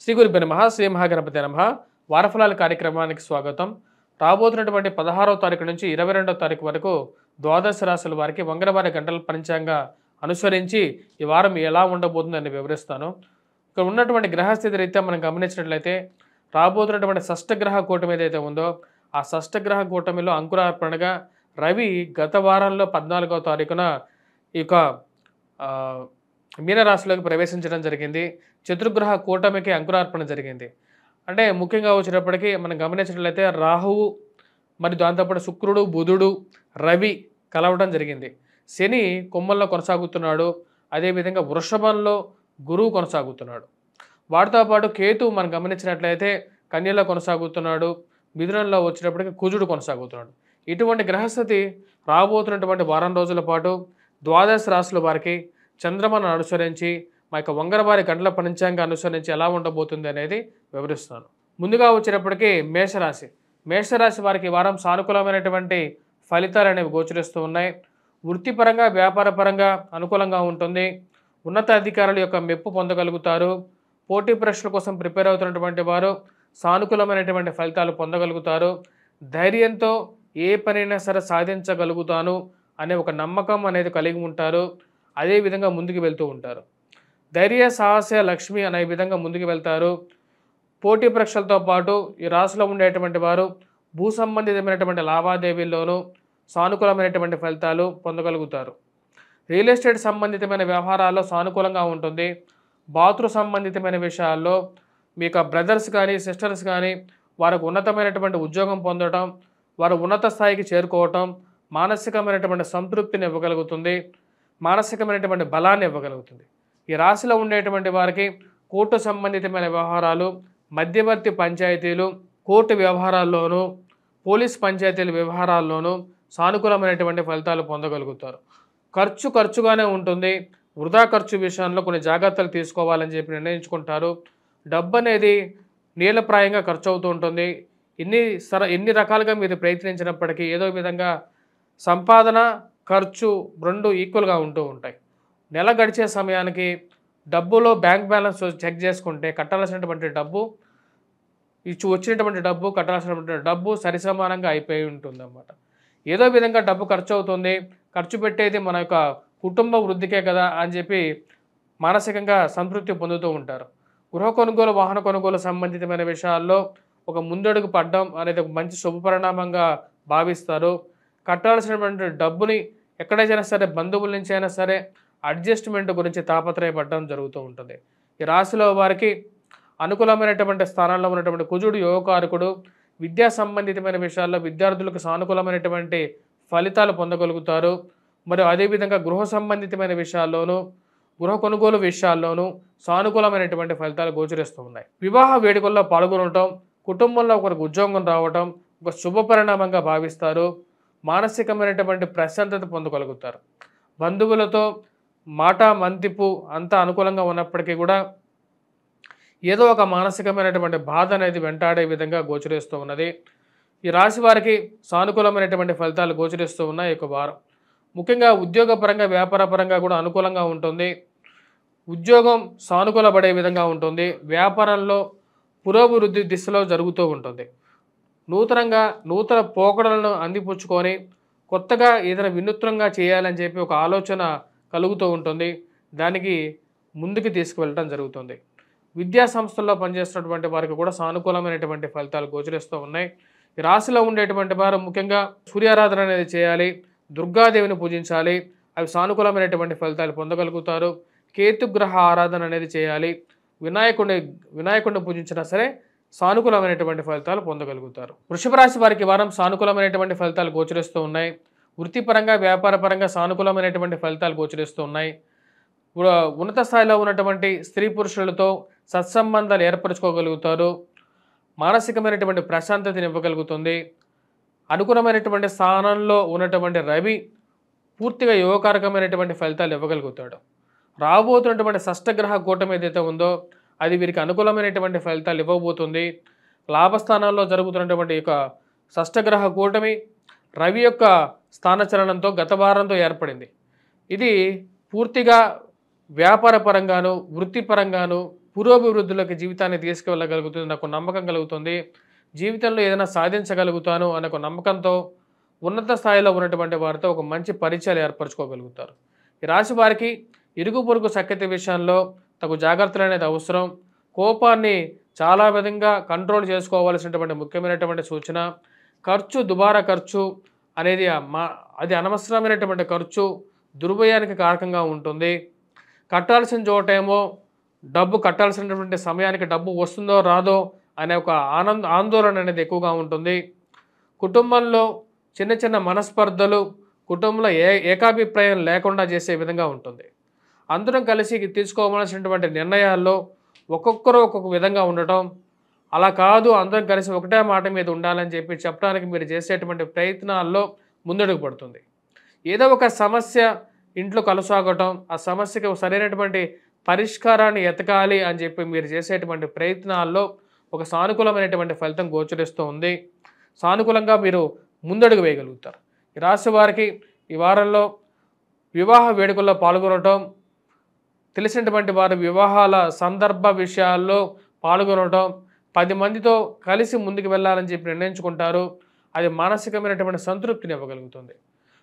శ్రీ గురుభ్యో నమః. శ్రీ మహాగణపతి నమః. వారఫలాల కార్యక్రమానికి స్వాగతం. రాబోతున్నటువంటి 16వ తారీఖు నుంచి 22వ తారీఖు వరకు ద్వాదశ రాశుల వారికి మంగళవారి గంటల పంచాంగంగా అనుసరించి ఈ వారం ఎలా ఉండబోతుందని వివరిస్తాను. ఇక్కడ ఉన్నటువంటి గ్రహస్థితి రీత్యా మనం గమనించినట్లయితే రాబోతున్నటువంటి షష్టగ్రహ కూటమి ఏదైతే ఉందో ఆ షష్టగ్రహ కూటమిలో అంకురార్పణగా రవి గత వారంలో 14వ తారీఖున ఈ యొక్క మీనరాశిలోకి ప్రవేశించడం జరిగింది. చతుర్గ్రహ కూటమికి అంకురార్పణ జరిగింది. అంటే ముఖ్యంగా వచ్చేటప్పటికి మనం గమనించినట్లయితే రాహువు మరి దాంతోపాటు శుక్రుడు, బుధుడు, రవి కలవడం జరిగింది. శని కొమ్మల్లో కొనసాగుతున్నాడు. అదేవిధంగా వృషభంలో గురువు కొనసాగుతున్నాడు. వాటితో పాటు కేతు మనం గమనించినట్లయితే కన్యలో కొనసాగుతున్నాడు. మిథునంలో వచ్చేటప్పటికి కుజుడు కొనసాగుతున్నాడు. ఇటువంటి గ్రహస్థితి రాబోతున్నటువంటి వారం రోజుల పాటు ద్వాదశ రాశుల వారికి చంద్రమను అనుసరించి మా యొక్క వంగరవారి గంటల పంచాంగం అనుసరించి ఎలా ఉండబోతుంది అనేది వివరిస్తాను. ముందుగా వచ్చేటప్పటికి మేషరాశి. మేషరాశి వారికి వారం సానుకూలమైనటువంటి ఫలితాలు అనేవి గోచరిస్తూ ఉన్నాయి. వృత్తిపరంగా వ్యాపారపరంగా అనుకూలంగా ఉంటుంది. ఉన్నత అధికారుల యొక్క మెప్పు పొందగలుగుతారు. పోటీ పరీక్షల కోసం ప్రిపేర్ అవుతున్నటువంటి వారు సానుకూలమైనటువంటి ఫలితాలు పొందగలుగుతారు. ధైర్యంతో ఏ పనైనా సరే సాధించగలుగుతాను అనే ఒక నమ్మకం అనేది కలిగి ఉంటారు. అదే విధంగా ముందుకు వెళ్తూ ఉంటారు. ధైర్య సాహస లక్ష్మి అనే విధంగా ముందుకు వెళ్తారు. పోటీ పరీక్షలతో పాటు ఈ రాశిలో ఉండేటువంటి వారు భూ సంబంధితమైనటువంటి లావాదేవీల్లోనూ సానుకూలమైనటువంటి ఫలితాలు పొందగలుగుతారు. రియల్ ఎస్టేట్ సంబంధితమైన వ్యవహారాల్లో సానుకూలంగా ఉంటుంది. బాతృ సంబంధితమైన విషయాల్లో మీ యొక్క బ్రదర్స్ కానీ సిస్టర్స్ కానీ వారికి ఉన్నతమైనటువంటి ఉద్యోగం పొందడం, వారు ఉన్నత స్థాయికి చేరుకోవటం మానసికమైనటువంటి సంతృప్తిని ఇవ్వగలుగుతుంది. మానసికమైనటువంటి బలాన్ని ఇవ్వగలుగుతుంది. ఈ రాశిలో ఉండేటువంటి వారికి కోర్టు సంబంధితమైన వ్యవహారాలు, మధ్యవర్తి పంచాయతీలు, కోర్టు వ్యవహారాల్లోనూ పోలీస్ పంచాయతీల వ్యవహారాల్లోనూ సానుకూలమైనటువంటి ఫలితాలు పొందగలుగుతారు. ఖర్చుగానే ఉంటుంది. వృధా ఖర్చు విషయంలో కొన్ని జాగ్రత్తలు తీసుకోవాలని చెప్పి నిర్ణయించుకుంటారు. డబ్బు అనేది నీలప్రాయంగా ఖర్చు అవుతూ ఉంటుంది. ఎన్ని రకాలుగా మీరు ప్రయత్నించినప్పటికీ ఏదో విధంగా సంపాదన ఖర్చు రెండు ఈక్వల్గా ఉంటూ ఉంటాయి. నెల గడిచే సమయానికి డబ్బులో బ్యాంక్ బ్యాలెన్స్ చెక్ చేసుకుంటే కట్టాల్సినటువంటి డబ్బు వచ్చినటువంటి డబ్బు కట్టాల్సినటువంటి డబ్బు సరిసమానంగా అయిపోయి ఉంటుంది అన్నమాట. ఏదో విధంగా డబ్బు ఖర్చు అవుతుంది. ఖర్చు పెట్టేది మన యొక్క కుటుంబ వృద్ధికే కదా అని చెప్పి మానసికంగా సంతృప్తి పొందుతూ ఉంటారు. గృహ కొనుగోలు, వాహన కొనుగోలు సంబంధితమైన విషయాల్లో ఒక ముందడుగు పడడం అనేది ఒక మంచి శుభపరిణామంగా భావిస్తారు. కట్టాల్సినటువంటి డబ్బుని ఎక్కడైనా సరే బంధువుల నుంచి అయినా సరే అడ్జస్ట్మెంట్ గురించి తాపత్రయపడడం జరుగుతూ ఉంటుంది. ఈ రాశిలో వారికి అనుకూలమైనటువంటి స్థానాల్లో ఉన్నటువంటి కుజుడు యోగకారకుడు. విద్యా సంబంధితమైన విషయాల్లో విద్యార్థులకు సానుకూలమైనటువంటి ఫలితాలు పొందగలుగుతారు. మరియు అదేవిధంగా గృహ సంబంధితమైన విషయాల్లోనూ గృహ కొనుగోలు విషయాల్లోనూ సానుకూలమైనటువంటి ఫలితాలు గోచరిస్తూ ఉన్నాయి. వివాహ వేడుకల్లో పాల్గొనడం, కుటుంబంలో ఒకరికి ఉద్యోగం రావడం ఒక శుభపరిణామంగా భావిస్తారు. మానసికమైనటువంటి ప్రశాంతత పొందగలుగుతారు. బంధువులతో మాట మంతిపు అంతా అనుకూలంగా ఉన్నప్పటికీ కూడా ఏదో ఒక మానసికమైనటువంటి బాధ అనేది వెంటాడే విధంగా గోచరిస్తూ ఉన్నది. ఈ రాశి వారికి సానుకూలమైనటువంటి ఫలితాలు గోచరిస్తూ ఉన్నాయి ఈ వారం. ముఖ్యంగా ఉద్యోగపరంగా వ్యాపారపరంగా కూడా అనుకూలంగా ఉంటుంది. ఉద్యోగం సానుకూలపడే విధంగా ఉంటుంది. వ్యాపారంలో పురోభివృద్ధి దిశలో జరుగుతూ ఉంటుంది. నూతన పోకడలను అందిపుచ్చుకొని కొత్తగా ఏదైనా వినూత్నంగా చేయాలని చెప్పి ఒక ఆలోచన కలుగుతూ ఉంటుంది. దానికి ముందుకు తీసుకువెళ్ళడం జరుగుతుంది. విద్యా సంస్థల్లో పనిచేస్తున్నటువంటి వారికి కూడా సానుకూలమైనటువంటి ఫలితాలు గోచరిస్తూ ఉన్నాయి. ఈ రాశిలో ఉండేటువంటి వారు ముఖ్యంగా సూర్యారాధన అనేది చేయాలి. దుర్గాదేవిని పూజించాలి. అవి సానుకూలమైనటువంటి ఫలితాలు పొందగలుగుతారు. కేతుగ్రహ ఆరాధన అనేది చేయాలి. వినాయకుడిని పూజించినా సరే సానుకూలమైనటువంటి ఫలితాలు పొందగలుగుతారు. వృషభ రాశి వారికి వారం సానుకూలమైనటువంటి ఫలితాలు గోచరిస్తూ ఉన్నాయి. వృత్తిపరంగా వ్యాపారపరంగా సానుకూలమైనటువంటి ఫలితాలు గోచరిస్తూ ఉన్నాయి. ఉన్నత స్థాయిలో ఉన్నటువంటి స్త్రీ పురుషులతో సత్సంబంధాలు ఏర్పరచుకోగలుగుతారు. మానసికమైనటువంటి ప్రశాంతతని ఇవ్వగలుగుతుంది. అనుకూలమైనటువంటి స్థానంలో ఉన్నటువంటి రవి పూర్తిగా యోగకారకమైనటువంటి ఫలితాలు ఇవ్వగలుగుతాడు. రాబోతున్నటువంటి షష్టగ్రహ కూటమి ఏదైతే ఉందో అది వీరికి అనుకూలమైనటువంటి ఫలితాలు ఇవ్వబోతుంది. లాభస్థానాల్లో జరుగుతున్నటువంటి యొక్క షష్టగ్రహ కూటమి రవి యొక్క స్థానచలనంతో గత వారంతో ఏర్పడింది. ఇది పూర్తిగా వ్యాపారపరంగాను వృత్తిపరంగాను పురోభివృద్ధిలోకి జీవితాన్ని తీసుకువెళ్ళగలుగుతుంది, నాకు నమ్మకం కలుగుతుంది. జీవితంలో ఏదైనా సాధించగలుగుతాను అనే ఒక నమ్మకంతో ఉన్నత స్థాయిలో ఉన్నటువంటి వారితో ఒక మంచి పరిచయాలు ఏర్పరచుకోగలుగుతారు. ఈ రాశి వారికి ఇరుగు పొరుగు సఖ్యత విషయంలో తగు జాగ్రత్తలు అనేది అవసరం. కోపాన్ని చాలా విధంగా కంట్రోల్ చేసుకోవాల్సినటువంటి ముఖ్యమైనటువంటి సూచన. ఖర్చు, దుబారా ఖర్చు అనేది అది అనవసరమైనటువంటి ఖర్చు దుర్వ్యయానికి కారకంగా ఉంటుంది. కట్టాల్సిన చోటేమో డబ్బు కట్టాల్సినటువంటి సమయానికి డబ్బు వస్తుందో రాదో అనే ఒక ఆందోళన అనేది ఎక్కువగా ఉంటుంది. కుటుంబంలో చిన్న చిన్న మనస్పర్ధలు కుటుంబంలో ఏకాభిప్రాయం లేకుండా చేసే విధంగా ఉంటుంది. అందరం కలిసి తీసుకోవాల్సినటువంటి నిర్ణయాల్లో ఒక్కొక్కరు ఒక్కొక్క విధంగా ఉండటం, అలా కాదు అందరం కలిసి ఒకటే మాట మీద ఉండాలని చెప్పడానికి మీరు చేసేటువంటి ప్రయత్నాల్లో ముందడుగు పడుతుంది. ఏదో ఒక సమస్య ఇంట్లో కొనసాగటం, ఆ సమస్యకి సరైనటువంటి పరిష్కారాన్ని ఎతకాలి అని చెప్పి మీరు చేసేటువంటి ప్రయత్నాల్లో ఒక సానుకూలమైనటువంటి ఫలితం గోచరిస్తూ ఉంది. సానుకూలంగా మీరు ముందడుగు వేయగలుగుతారు. ఈ రాశి వారికి ఈ వారంలో వివాహ వేడుకల్లో పాల్గొనటం, తెలిసినటువంటి వారి వివాహాల సందర్భ విషయాల్లో పాల్గొనటం, 10 మందితో కలిసి ముందుకు వెళ్ళాలని చెప్పి నిర్ణయించుకుంటారు. అది మానసికమైనటువంటి సంతృప్తిని ఇవ్వగలుగుతుంది.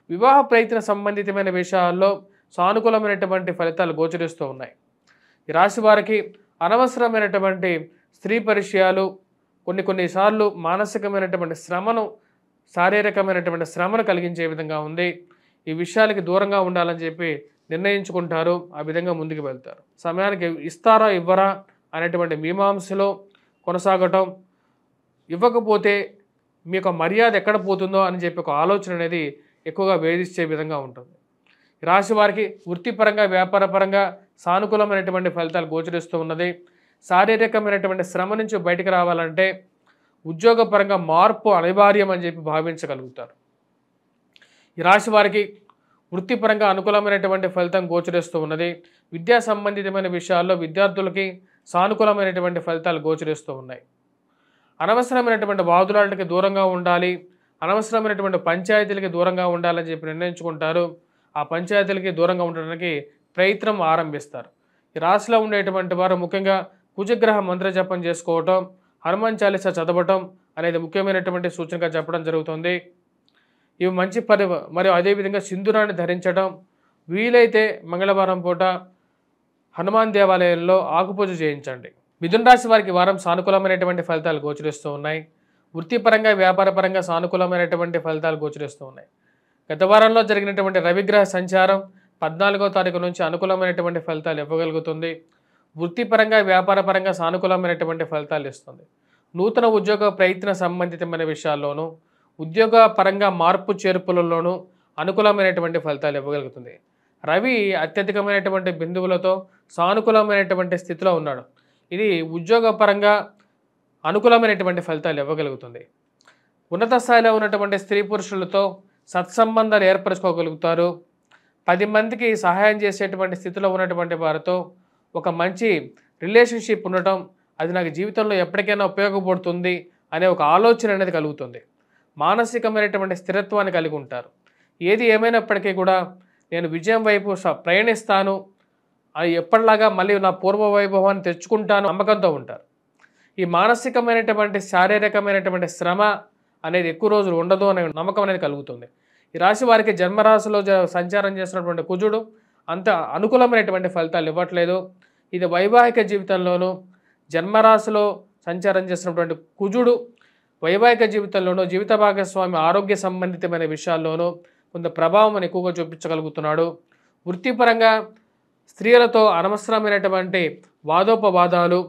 వివాహ ప్రయత్న సంబంధితమైన విషయాల్లో సానుకూలమైనటువంటి ఫలితాలు గోచరిస్తూ ఉన్నాయి. ఈ రాశి వారికి అనవసరమైనటువంటి స్త్రీ పరిచయాలు కొన్నిసార్లు మానసికమైనటువంటి శ్రమను, శారీరకమైనటువంటి శ్రమను కలిగించే విధంగా ఉంది. ఈ విషయాలకి దూరంగా ఉండాలని చెప్పి నిర్ణయించుకుంటారు. ఆ విధంగా ముందుకు వెళ్తారు. సమయానికి ఇస్తారా ఇవ్వరా అనేటువంటి మీమాంసలో కొనసాగటం, ఇవ్వకపోతే మీకు మర్యాద ఎక్కడ పోతుందో అని చెప్పి ఒక ఆలోచన అనేది ఎక్కువగా వేధించే విధంగా ఉంటుంది. రాశి వారికి వృత్తిపరంగా, వ్యాపారపరంగా సానుకూలమైనటువంటి ఫలితాలు గోచరిస్తూ ఉన్నది. శారీరకమైనటువంటి శ్రమ నుంచి బయటకు రావాలంటే ఉద్యోగపరంగా మార్పు అనివార్యం అని చెప్పి భావించగలుగుతారు. ఈ రాశి వారికి వృత్తిపరంగా అనుకూలమైనటువంటి ఫలితం గోచరిస్తూ ఉన్నది. విద్యా సంబంధితమైన విషయాల్లో విద్యార్థులకి సానుకూలమైనటువంటి ఫలితాలు గోచరిస్తూ ఉన్నాయి. అనవసరమైనటువంటి వాదులాటకి దూరంగా ఉండాలి, అనవసరమైనటువంటి పంచాయతీలకి దూరంగా ఉండాలని చెప్పి నిర్ణయించుకుంటారు. ఆ పంచాయతీలకి దూరంగా ఉండడానికి ప్రయత్నం ఆరంభిస్తారు. ఈ రాశిలో ఉండేటువంటి వారు ముఖ్యంగా కుజగ్రహ మంత్ర జపం చేసుకోవటం, హనుమాన్ చాలీసా చదవటం అనేది ముఖ్యమైనటువంటి సూచనగా చెప్పడం జరుగుతుంది. ఇవి మంచి మరియు అదేవిధంగా సింధూరాన్ని ధరించడం, వీలైతే మంగళవారం పూట హనుమాన్ దేవాలయంలో ఆకుపూజ చేయించండి. మిథున రాశి వారికి వారం సానుకూలమైనటువంటి ఫలితాలు గోచరిస్తూ ఉన్నాయి. వృత్తిపరంగా, వ్యాపారపరంగా సానుకూలమైనటువంటి ఫలితాలు గోచరిస్తూ ఉన్నాయి. గత వారంలో జరిగినటువంటి రవిగ్రహ సంచారం 14వ తారీఖు నుంచి అనుకూలమైనటువంటి ఫలితాలు ఇవ్వగలుగుతుంది. వృత్తిపరంగా, వ్యాపారపరంగా సానుకూలమైనటువంటి ఫలితాలు ఇస్తుంది. నూతన ఉద్యోగ ప్రయత్న సంబంధితమైన విషయాల్లోనూ, ఉద్యోగ పరంగా మార్పు చేర్పులలోనూ అనుకూలమైనటువంటి ఫలితాలు ఇవ్వగలుగుతుంది. రవి అత్యధికమైనటువంటి బిందువులతో సానుకూలమైనటువంటి స్థితిలో ఉన్నాడు. ఇది ఉద్యోగపరంగా అనుకూలమైనటువంటి ఫలితాలు ఇవ్వగలుగుతుంది. ఉన్నత స్థాయిలో ఉన్నటువంటి స్త్రీ పురుషులతో సత్సంబంధాలు ఏర్పరచుకోగలుగుతారు. 10 మందికి సహాయం చేసేటువంటి స్థితిలో ఉన్నటువంటి వారితో ఒక మంచి రిలేషన్షిప్ ఉండటం, అది నాకు జీవితంలో ఎప్పటికైనా ఉపయోగపడుతుంది అనే ఒక ఆలోచన అనేది కలుగుతుంది. మానసికమైనటువంటి స్థిరత్వాన్ని కలిగి ఉంటారు. ఏది ఏమైనప్పటికీ కూడా నేను విజయం వైపు ప్రయాణిస్తాను, అది ఎప్పటిలాగా మళ్ళీ నా పూర్వ వైభవాన్ని తెచ్చుకుంటాను నమ్మకంతో ఉంటారు. ఈ మానసికమైనటువంటి, శారీరకమైనటువంటి శ్రమ అనేది ఎక్కువ రోజులు ఉండదు అనే నమ్మకం అనేది కలుగుతుంది. ఈ రాశి వారికి జన్మరాశిలో సంచారం చేసినటువంటి కుజుడు అంత అనుకూలమైనటువంటి ఫలితాలు ఇవ్వట్లేదు. ఇది వైవాహిక జీవితంలోనూ, జన్మరాశిలో సంచారం చేసినటువంటి కుజుడు వైవాహిక జీవితంలోనూ, జీవిత భాగస్వామి ఆరోగ్య సంబంధితమైన విషయాల్లోనూ కొంత ప్రభావం ఎక్కువగా చూపించగలుగుతున్నాడు. వృత్తిపరంగా స్త్రీలతో అనవసరమైనటువంటి వాదోపవాదాలు,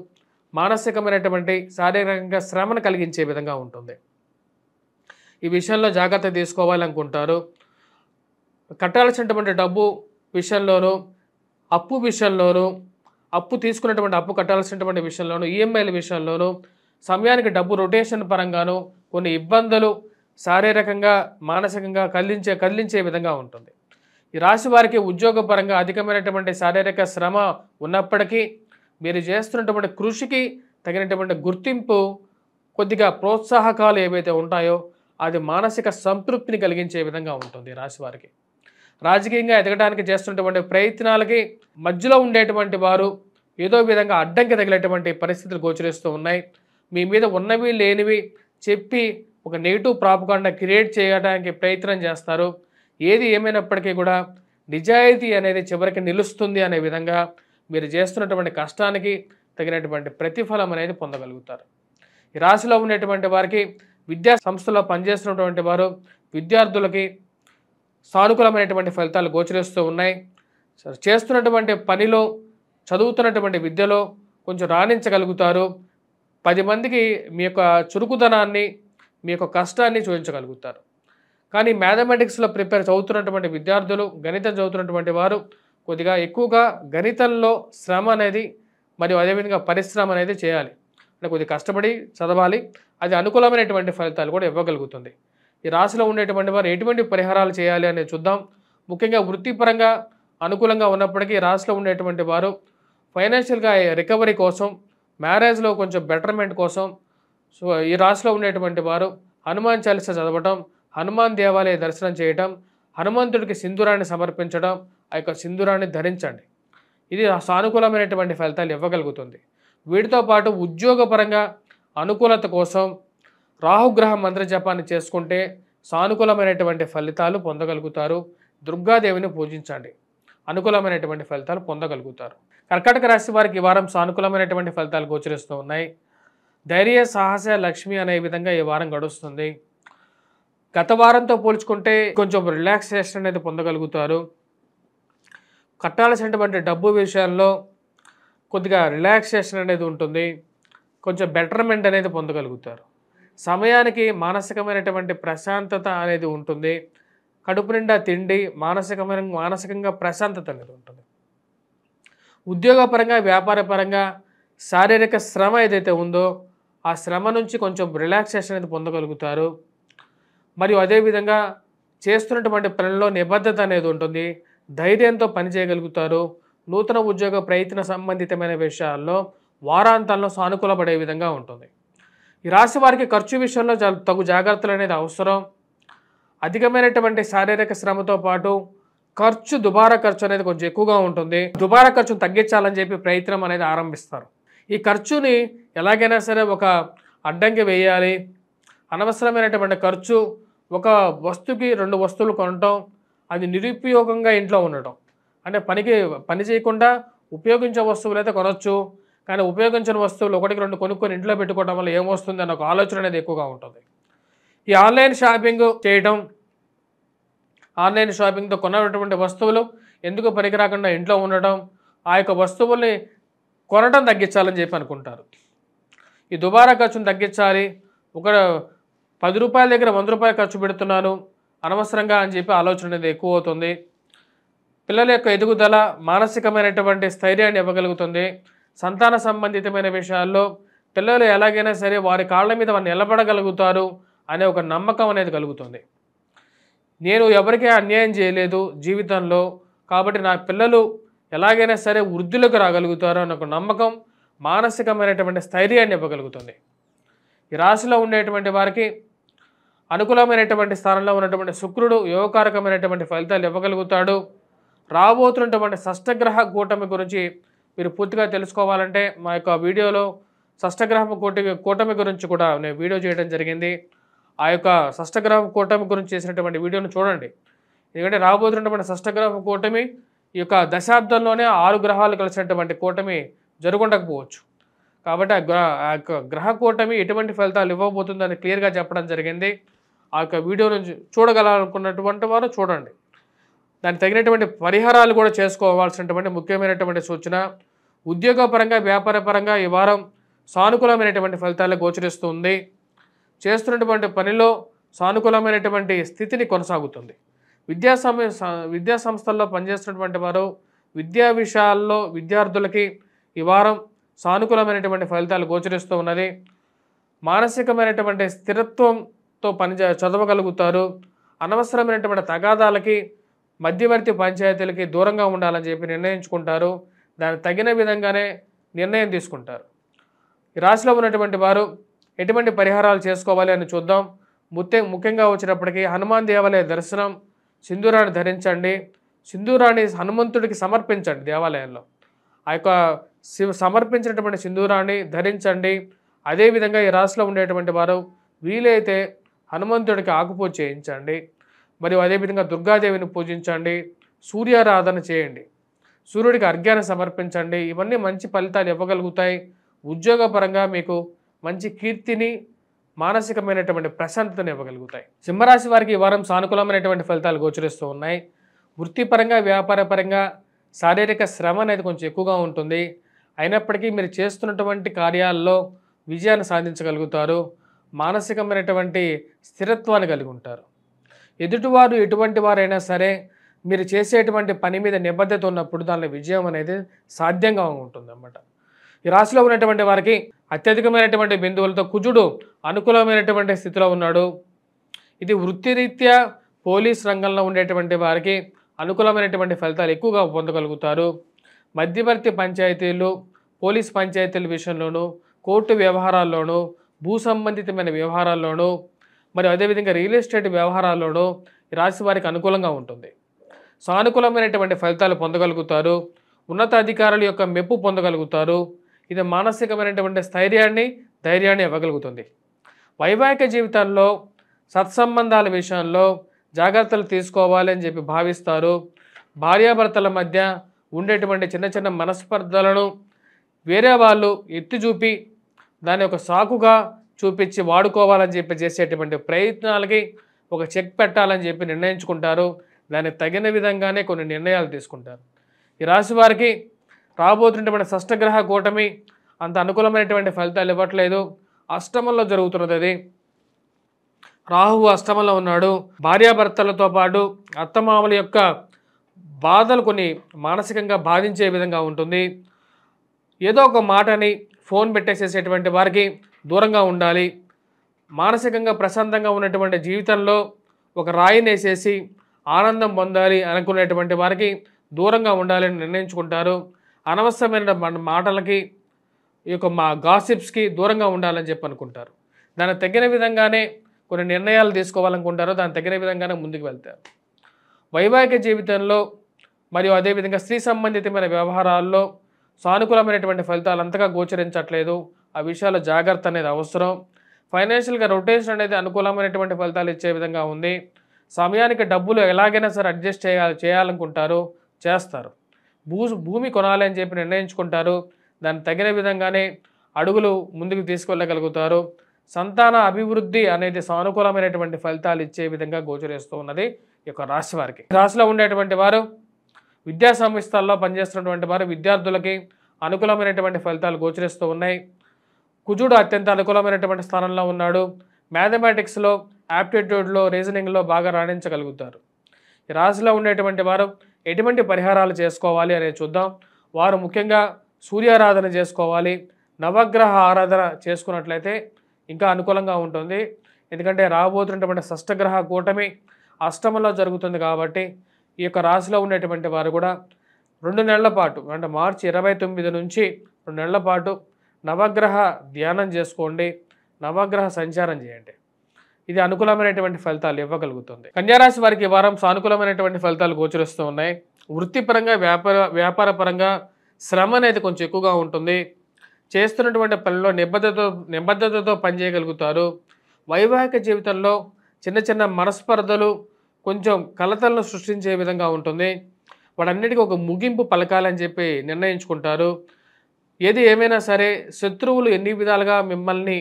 మానసికమైనటువంటి, శారీరకంగా శ్రమను కలిగించే విధంగా ఉంటుంది. ఈ విషయంలో జాగ్రత్త తీసుకోవాలనుకుంటారు. కట్టాల్సినటువంటి డబ్బు విషయంలోనూ, అప్పు విషయంలోనూ, అప్పు తీసుకున్నటువంటి అప్పు కట్టాల్సినటువంటి విషయంలోనూ, ఈఎంఐల విషయంలోనూ, సమయానికి డబ్బు రొటేషన్ పరంగాను కొన్ని ఇబ్బందులు శారీరకంగా, మానసికంగా కదిలించే విధంగా ఉంటుంది. ఈ రాశి వారికి ఉద్యోగపరంగా అధికమైనటువంటి శారీరక శ్రమ ఉన్నప్పటికీ మీరు చేస్తున్నటువంటి కృషికి తగినటువంటి గుర్తింపు, కొద్దిగా ప్రోత్సాహకాలు ఏవైతే ఉంటాయో అది మానసిక సంతృప్తిని కలిగించే విధంగా ఉంటుంది. రాశి వారికి రాజకీయంగా ఎదగడానికి చేస్తున్నటువంటి ప్రయత్నాలకి మధ్యలో ఉండేటువంటి వారు ఏదో విధంగా అడ్డంకి తగిలేటువంటి పరిస్థితులు గోచరిస్తూ ఉన్నాయి. మీ మీద ఉన్నవి లేనివి చెప్పి ఒక నెగిటివ్ ప్రాపగాండా క్రియేట్ చేయడానికి ప్రయత్నం చేస్తారు. ఏది ఏమైనప్పటికీ కూడా నిజాయితీ అనేది చివరికి నిలుస్తుంది అనే విధంగా మీరు చేస్తున్నటువంటి కష్టానికి తగినటువంటి ప్రతిఫలం అనేది పొందగలుగుతారు. ఈ రాశిలో ఉన్నటువంటి వారికి విద్యా సంస్థలో పనిచేస్తున్నటువంటి వారు విద్యార్థులకి సానుకూలమైనటువంటి ఫలితాలు గోచరిస్తూ ఉన్నాయి. చేస్తున్నటువంటి పనిలో చదువుతున్నటువంటి విద్యలో కొంచెం రాణించగలుగుతారు. 10 మందికి మీ యొక్క చురుకుదనాన్ని మీ యొక్క కష్టాన్ని చూపించగలుగుతారు. కానీ మ్యాథమెటిక్స్లో చదువుతున్నటువంటి విద్యార్థులు గణితం చదువుతున్నటువంటి వారు కొద్దిగా ఎక్కువగా గణితంలో శ్రమ అనేది మరియు అదేవిధంగా పరిశ్రమ అనేది చేయాలి. అంటే కొద్దిగా కష్టపడి చదవాలి. అది అనుకూలమైనటువంటి ఫలితాలు కూడా ఇవ్వగలుగుతుంది. ఈ రాశిలో ఉండేటువంటి వారు ఎటువంటి పరిహారాలు చేయాలి అనేది చూద్దాం. ముఖ్యంగా వృత్తిపరంగా అనుకూలంగా ఉన్నప్పటికీ రాశిలో ఉండేటువంటి వారు ఫైనాన్షియల్గా రికవరీ కోసం, మ్యారేజ్లో కొంచెం బెటర్మెంట్ కోసం ఈ రాశిలో ఉండేటువంటి వారు హనుమాన్ చాలీసా చదవటం, హనుమాన్ దేవాలయ దర్శనం చేయటం, హనుమంతుడికి సింధూరాన్ని సమర్పించడం, ఆ యొక్క సింధూరాన్ని ధరించండి. ఇది సానుకూలమైనటువంటి ఫలితాలు ఇవ్వగలుగుతుంది. వీటితో పాటు ఉద్యోగపరంగా అనుకూలత కోసం రాహుగ్రహ మంత్ర జపాన్ని చేసుకుంటే సానుకూలమైనటువంటి ఫలితాలు పొందగలుగుతారు. దుర్గాదేవిని పూజించండి, అనుకూలమైనటువంటి ఫలితాలు పొందగలుగుతారు. కర్కాటక రాశి వారికి ఈ వారం సానుకూలమైనటువంటి ఫలితాలు గోచరిస్తూ ఉన్నాయి. ధైర్య, సాహస, లక్ష్మి అనే విధంగా ఈ వారం గడుస్తుంది. గత వారంతో పోల్చుకుంటే కొంచెం రిలాక్సేషన్ అనేది పొందగలుగుతారు. కట్టాల్సినటువంటి డబ్బు విషయాల్లో కొద్దిగా రిలాక్సేషన్ అనేది ఉంటుంది. కొంచెం బెటర్మెంట్ అనేది పొందగలుగుతారు. సమయానికి మానసికమైనటువంటి ప్రశాంతత అనేది ఉంటుంది. కడుపు నిండా తిండి, మానసికంగా ప్రశాంతత అనేది ఉంటుంది. ఉద్యోగపరంగా, వ్యాపారపరంగా శారీరక శ్రమ ఏదైతే ఉందో ఆ శ్రమ నుంచి కొంచెం రిలాక్సేషన్ అనేది పొందగలుగుతారు. మరియు అదేవిధంగా చేస్తున్నటువంటి పనుల్లో నిబద్ధత అనేది ఉంటుంది. ధైర్యంతో పనిచేయగలుగుతారు. నూతన ఉద్యోగ ప్రయత్న సంబంధితమైన విషయాల్లో వారాంతాల్లో సానుకూలపడే విధంగా ఉంటుంది. ఈ రాశి వారికి ఖర్చు విషయంలో తగు జాగ్రత్తలు అనేది అవసరం. అధికమైనటువంటి శారీరక శ్రమతో పాటు దుబారా ఖర్చు అనేది కొంచెం ఎక్కువగా ఉంటుంది. దుబారా ఖర్చును తగ్గించాలని చెప్పి ప్రయత్నం అనేది ఆరంభిస్తారు. ఈ ఖర్చుని ఎలాగైనా సరే ఒక అడ్డంకి వేయాలి. అనవసరమైనటువంటి ఖర్చు, ఒక వస్తువుకి 2 వస్తువులు కొనటం, అది నిరుపయోగంగా ఇంట్లో ఉండటం. అంటే పని చేయకుండా ఉపయోగించే వస్తువులు అయితే కొనవచ్చు, కానీ ఉపయోగించిన వస్తువులు 1-2 కొనుక్కొని ఇంట్లో పెట్టుకోవడం వల్ల ఏమొస్తుంది అన్న ఒక ఆలోచన అనేది ఎక్కువగా ఉంటుంది. ఈ ఆన్లైన్ షాపింగ్ చేయడం, ఆన్లైన్ షాపింగ్తో కొన్నటువంటి వస్తువులు ఎందుకు పనికిరాకుండా ఇంట్లో ఉండటం, ఆ యొక్క వస్తువుల్ని కొనడం తగ్గించాలని చెప్పి అనుకుంటారు. ఈ దుబారా ఖర్చును తగ్గించాలి. ఒక 10 రూపాయల దగ్గర 100 రూపాయలు ఖర్చు పెడుతున్నాను అనవసరంగా అని చెప్పి ఆలోచన అనేది ఎక్కువ అవుతుంది. పిల్లల యొక్క ఎదుగుదల మానసికమైనటువంటి స్థైర్యాన్ని ఇవ్వగలుగుతుంది. సంతాన సంబంధితమైన విషయాల్లో పిల్లలు ఎలాగైనా సరే వారి కాళ్ళ మీద వారు నిలబడగలుగుతారు అనే ఒక నమ్మకం అనేది కలుగుతుంది. నేను ఎవరికీ అన్యాయం చేయలేదు జీవితంలో, కాబట్టి నా పిల్లలు ఎలాగైనా సరే వృద్ధులకు రాగలుగుతారు అనే ఒక నమ్మకం, మానసికమైనటువంటి స్థైర్యాన్ని ఇవ్వగలుగుతుంది. ఈ రాశిలో ఉండేటువంటి వారికి అనుకూలమైనటువంటి స్థానంలో ఉన్నటువంటి శుక్రుడు యోగకారకమైనటువంటి ఫలితాలు ఇవ్వగలుగుతాడు. రాబోతున్నటువంటి షష్టగ్రహ కూటమి గురించి మీరు పూర్తిగా తెలుసుకోవాలంటే మా యొక్క వీడియోలో షష్టగ్రహ కూటమి గురించి కూడా నేను వీడియో చేయడం జరిగింది. ఆ యొక్క షష్టగ్రహ కూటమి గురించి చేసినటువంటి వీడియోను చూడండి. ఎందుకంటే రాబోతున్నటువంటి షష్టగ్రహ కూటమి ఈ యొక్క దశాబ్దంలోనే 6 గ్రహాలు కలిసినటువంటి కూటమి జరుగుండకపోవచ్చు. కాబట్టి ఆ యొక్క గ్రహ కూటమి ఎటువంటి ఫలితాలు ఇవ్వబోతుందని క్లియర్గా చెప్పడం జరిగింది. ఆ యొక్క వీడియోను చూడగలనుకున్నటువంటి వారు చూడండి. దానికి తగినటువంటి పరిహారాలు కూడా చేసుకోవాల్సినటువంటి ముఖ్యమైనటువంటి సూచన. ఉద్యోగపరంగా, వ్యాపారపరంగా ఈ వారం సానుకూలమైనటువంటి ఫలితాలు గోచరిస్తుంది. చేస్తున్నటువంటి పనిలో సానుకూలమైనటువంటి స్థితిని కొనసాగుతుంది. విద్యా సంస్థల్లో పనిచేస్తున్నటువంటి వారు విద్యా విషయాల్లో విద్యార్థులకి ఈ వారం సానుకూలమైనటువంటి ఫలితాలు గోచరిస్తూ ఉన్నది. మానసికమైనటువంటి స్థిరత్వంతో చదవగలుగుతారు. అనవసరమైనటువంటి తగాదాలకి, మధ్యవర్తి పంచాయతీలకి దూరంగా ఉండాలని చెప్పి నిర్ణయించుకుంటారు. దానికి తగిన విధంగానే నిర్ణయం తీసుకుంటారు. ఈ రాశిలో ఉన్నటువంటి వారు ఎటువంటి పరిహారాలు చేసుకోవాలి అని చూద్దాం. ముఖ్యంగా వచ్చినప్పటికీ హనుమాన్ దేవాలయ దర్శనం, సింధూరాన్ని ధరించండి. సింధూరాన్ని హనుమంతుడికి సమర్పించండి దేవాలయంలో. ఆ యొక్క సమర్పించినటువంటి సింధూరాన్ని ధరించండి. అదేవిధంగా ఈ రాశిలో ఉండేటువంటి వారు వీలైతే హనుమంతుడికి ఆకుపూజ చేయించండి. మరియు అదేవిధంగా దుర్గాదేవిని పూజించండి, సూర్యారాధన చేయండి, సూర్యుడికి అర్ఘ్యాన్ని సమర్పించండి. ఇవన్నీ మంచి ఫలితాలు ఇవ్వగలుగుతాయి. ఉద్యోగపరంగా మీకు మంచి కీర్తిని, మానసికమైనటువంటి ప్రశాంతతను ఇవ్వగలుగుతాయి. సింహరాశి వారికి ఈ వారం సానుకూలమైనటువంటి ఫలితాలు గోచరిస్తూ ఉన్నాయి. వృత్తిపరంగా, వ్యాపారపరంగా శారీరక శ్రమ అనేది కొంచెం ఎక్కువగా ఉంటుంది. అయినప్పటికీ మీరు చేస్తున్నటువంటి కార్యాల్లో విజయాన్ని సాధించగలుగుతారు. మానసికమైనటువంటి స్థిరత్వాన్ని కలిగి ఉంటారు. ఎదుటివారు ఎటువంటి వారైనా సరే మీరు చేసేటువంటి పని మీద నిబద్ధత ఉన్నప్పుడు దానిలో విజయం అనేది సాధ్యంగా ఉంటుందన్నమాట. ఈ రాశిలో ఉన్నటువంటి వారికి అత్యధికమైనటువంటి బిందువులతో కుజుడు అనుకూలమైనటువంటి స్థితిలో ఉన్నాడు. ఇది వృత్తిరీత్యా పోలీస్ రంగంలో ఉండేటువంటి వారికి అనుకూలమైనటువంటి ఫలితాలు ఎక్కువగా పొందగలుగుతారు. మధ్యవర్తి పంచాయతీలు, పోలీస్ పంచాయతీల విషయంలోనూ, కోర్టు వ్యవహారాల్లోనూ, భూ సంబంధితమైన వ్యవహారాల్లోనూ, మరియు అదేవిధంగా రియల్ ఎస్టేట్ వ్యవహారాల్లోనూ ఈ రాశి వారికి అనుకూలంగా ఉంటుంది. సానుకూలమైనటువంటి ఫలితాలు పొందగలుగుతారు. ఉన్నతాధికారుల యొక్క మెప్పు పొందగలుగుతారు. ఇది మానసికమైనటువంటి స్థైర్యాన్ని, ధైర్యాన్ని ఇవ్వగలుగుతుంది. వైవాహిక జీవితంలో సత్సంబంధాల విషయంలో జాగ్రత్తలు తీసుకోవాలి అని చెప్పి భావిస్తారు. భార్యాభర్తల మధ్య ఉండేటువంటి చిన్న చిన్న మనస్పర్ధలను వేరే వాళ్ళు ఎత్తి చూపి దాన్ని ఒక సాకుగా చూపించి వాడుకోవాలని చెప్పి చేసేటువంటి ప్రయత్నాలకి ఒక చెక్ పెట్టాలని చెప్పి నిర్ణయించుకుంటారు. దానికి తగిన విధంగానే కొన్ని నిర్ణయాలు తీసుకుంటారు. ఈ రాశి వారికి రాబోతున్నటువంటి షష్టగ్రహ కూటమి అంత అనుకూలమైనటువంటి ఫలితాలు ఇవ్వట్లేదు. అష్టమంలో జరుగుతున్నది అది. రాహువు అష్టమంలో ఉన్నాడు. భార్యాభర్తలతో పాటు అత్తమామల యొక్క బాధలు కొన్ని మానసికంగా బాధించే విధంగా ఉంటుంది. ఏదో ఒక మాటని ఫోన్ పెట్టేసేసేటువంటి వారికి దూరంగా ఉండాలి. మానసికంగా ప్రశాంతంగా ఉన్నటువంటి జీవితంలో ఒక రాయిని వేసేసి ఆనందం పొందాలి అనుకునేటువంటి వారికి దూరంగా ఉండాలని నిర్ణయించుకుంటారు. అనవసరమైన మాటలకి, ఈ యొక్క గాసిప్స్కి దూరంగా ఉండాలని చెప్పి అనుకుంటారు. దానికి తగిన విధంగానే కొన్ని నిర్ణయాలు తీసుకోవాలనుకుంటారు. దానికి తగిన విధంగానే ముందుకు వెళ్తారు. వైవాహిక జీవితంలో మరియు అదేవిధంగా స్త్రీ సంబంధితమైన వ్యవహారాల్లో సానుకూలమైనటువంటి ఫలితాలు అంతగా గోచరించట్లేదు. ఆ విషయాల్లో జాగ్రత్త అనేది అవసరం. ఫైనాన్షియల్గా రొటేషన్ అనేది అనుకూలమైనటువంటి ఫలితాలు ఇచ్చే విధంగా ఉంది. సమయానికి డబ్బులు ఎలాగైనా సరే అడ్జస్ట్ చేయాలనుకుంటారు, చేస్తారు. భూమి కొనాలి అని చెప్పి నిర్ణయించుకుంటారు. దానికి తగిన విధంగానే అడుగులు ముందుకు తీసుకెళ్ళగలుగుతారు. సంతాన అభివృద్ధి అనేది సానుకూలమైనటువంటి ఫలితాలు ఇచ్చే విధంగా గోచరిస్తూ ఉన్నది ఈ యొక్క రాశి వారికి. రాశిలో ఉండేటువంటి వారు విద్యా సంస్థల్లో పనిచేస్తున్నటువంటి వారు విద్యార్థులకి అనుకూలమైనటువంటి ఫలితాలు గోచరిస్తూ ఉన్నాయి. కుజుడు అత్యంత అనుకూలమైనటువంటి స్థానంలో ఉన్నాడు. మ్యాథమెటిక్స్లో, యాప్టిట్యూడ్లో, రీజనింగ్లో బాగా రాణించగలుగుతారు. ఈ రాశిలో ఉండేటువంటి వారు ఎటువంటి పరిహారాలు చేసుకోవాలి అనేది చూద్దాం. వారు ముఖ్యంగా సూర్యారాధన చేసుకోవాలి. నవగ్రహ ఆరాధన చేసుకున్నట్లయితే ఇంకా అనుకూలంగా ఉంటుంది. ఎందుకంటే రాబోతున్నటువంటి షష్టగ్రహ కూటమి అష్టమంలో జరుగుతుంది కాబట్టి ఈ యొక్క రాశిలో ఉండేటువంటి వారు కూడా 2 నెలల పాటు, అంటే మార్చి 29 నుంచి 2 నెలల పాటు నవగ్రహ ధ్యానం చేసుకోండి, నవగ్రహ సంచారం చేయండి. ఇది అనుకూలమైనటువంటి ఫలితాలు ఇవ్వగలుగుతుంది. కన్యారాశి వారికి ఈ వారం సానుకూలమైనటువంటి ఫలితాలు గోచరిస్తూ ఉన్నాయి. వృత్తిపరంగా, వ్యాపారపరంగా శ్రమ అనేది కొంచెం ఎక్కువగా ఉంటుంది. చేస్తున్నటువంటి పనిలో నిబద్ధతతో పనిచేయగలుగుతారు. వైవాహిక జీవితంలో చిన్న చిన్న మనస్పర్ధలు కొంచెం కలతలను సృష్టించే విధంగా ఉంటుంది. వాటన్నిటికీ ఒక ముగింపు పలకాలని చెప్పి నిర్ణయించుకుంటారు. ఏది ఏమైనా సరే శత్రువులు ఎన్ని విధాలుగా మిమ్మల్ని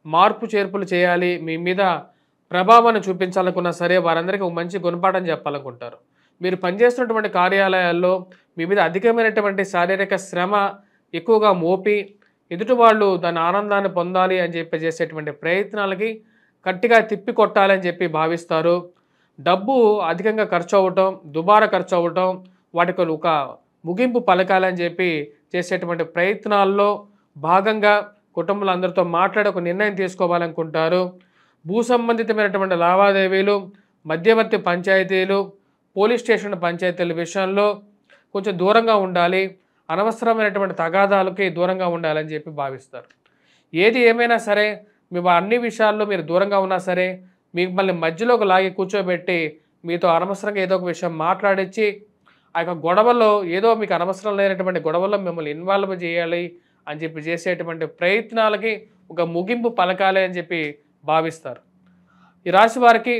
మార్పు చేర్పులు చేయాలి, మీ మీద ప్రభావాన్ని చూపించాలనుకున్నా సరే వారందరికీ ఒక మంచి గుణపాఠం చెప్పాలనుకుంటారు. మీరు పనిచేస్తున్నటువంటి కార్యాలయాల్లో మీ మీద అధికమైనటువంటి శారీరక శ్రమ ఎక్కువగా మోపి ఎదుటి వాళ్ళు దాని ఆనందాన్ని పొందాలి అని చెప్పి చేసేటువంటి ప్రయత్నాలకి గట్టిగా తిప్పి కొట్టాలని చెప్పి భావిస్తారు. డబ్బు అధికంగా ఖర్చు అవ్వటం, దుబారా ఖర్చు అవ్వటం, వాటికి ఒక ముగింపు పలకాలని చెప్పి చేసేటువంటి ప్రయత్నాల్లో భాగంగా కుటుంబంలో అందరితో మాట్లాడి ఒక నిర్ణయం తీసుకోవాలనుకుంటారు. భూ సంబంధితమైనటువంటి లావాదేవీలు, మధ్యవర్తి పంచాయతీలు, పోలీస్ స్టేషన్ పంచాయతీల విషయంలో కొంచెం దూరంగా ఉండాలి. అనవసరమైనటువంటి తగాదాలకి దూరంగా ఉండాలని చెప్పి భావిస్తారు. ఏది ఏమైనా సరే మీ అన్ని విషయాల్లో మీరు దూరంగా ఉన్నా సరే మిమ్మల్ని మధ్యలోకి లాగి కూర్చోబెట్టి మీతో అనవసరంగా ఏదో ఒక విషయం మాట్లాడించి ఆ యొక్క గొడవల్లో ఏదో మీకు అనవసరం లేనటువంటి గొడవల్లో మిమ్మల్ని ఇన్వాల్వ్ చేయాలి అని చెప్పి చేసేటువంటి ప్రయత్నాలకి ఒక ముగింపు పలకాలి అని చెప్పి భావిస్తారు. ఈ రాశి వారికి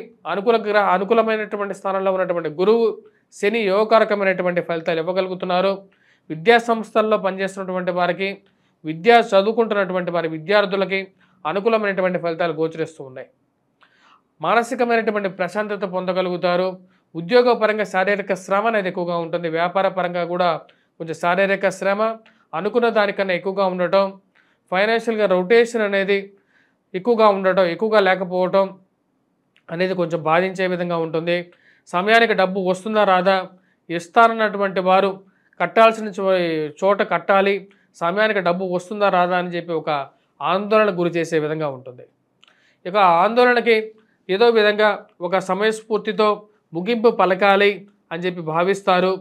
అనుకూలమైనటువంటి స్థానంలో ఉన్నటువంటి గురువు, శని యోగకారకమైనటువంటి ఫలితాలు ఇవ్వగలుగుతున్నారు. విద్యా సంస్థల్లో పనిచేస్తున్నటువంటి వారికి, చదువుకుంటున్నటువంటి వారి విద్యార్థులకి అనుకూలమైనటువంటి ఫలితాలు గోచరిస్తూ ఉన్నాయి. మానసికమైనటువంటి ప్రశాంతత పొందగలుగుతారు. ఉద్యోగపరంగా శారీరక శ్రమ అనేది ఎక్కువగా ఉంటుంది. వ్యాపార పరంగా కూడా కొంచెం శారీరక శ్రమ అనుకున్న దానికన్నా ఎక్కువగా ఉండటం, ఫైనాన్షియల్గా రొటేషన్ అనేది ఎక్కువగా ఉండటం, ఎక్కువగా లేకపోవటం అనేది కొంచెం బాధించే విధంగా ఉంటుంది. సమయానికి డబ్బు వస్తుందా రాదా, ఇస్తానన్నటువంటి వారు కట్టాల్సిన చోట కట్టాలి, సమయానికి డబ్బు వస్తుందా రాదా అని చెప్పి ఒక ఆందోళనకు గురి చేసే విధంగా ఉంటుంది. ఇక ఆందోళనకి ఏదో విధంగా ఒక సమయస్ఫూర్తితో ముగింపు పలకాలి అని చెప్పి భావిస్తారు.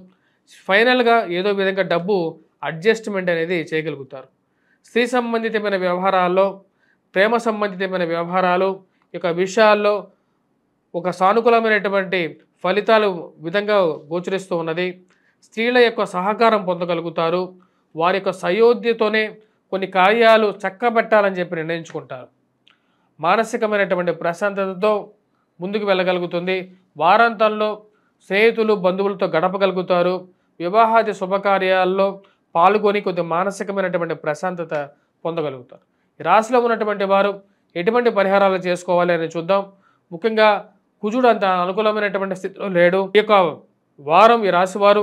ఫైనల్గా ఏదో విధంగా డబ్బు అడ్జస్ట్మెంట్ అనేది చేయగలుగుతారు. స్త్రీ సంబంధితమైన వ్యవహారాల్లో, ప్రేమ సంబంధితమైన వ్యవహారాలు ఇక విషయాల్లో ఒక సానుకూలమైనటువంటి ఫలితాలు విధంగా గోచరిస్తూ ఉన్నది. స్త్రీల యొక్క సహకారం పొందగలుగుతారు. వారి యొక్క సయోధ్యతోనే కొన్ని కార్యాలు చక్కబెట్టాలని చెప్పి నిర్ణయించుకుంటారు. మానసికమైనటువంటి ప్రశాంతతతో ముందుకు వెళ్ళగలుగుతుంది. వారాంతంలో స్నేహితులు, బంధువులతో గడపగలుగుతారు. వివాహాది శుభకార్యాల్లో పాల్గొని కొద్ది మానసికమైనటువంటి ప్రశాంతత పొందగలుగుతారు. ఈ రాశిలో ఉన్నటువంటి వారు ఎటువంటి పరిహారాలు చేసుకోవాలి అని చూద్దాం. ముఖ్యంగా కుజుడు అంత అనుకూలమైనటువంటి స్థితిలో లేడు. ఈ యొక్క వారం ఈ రాశి వారు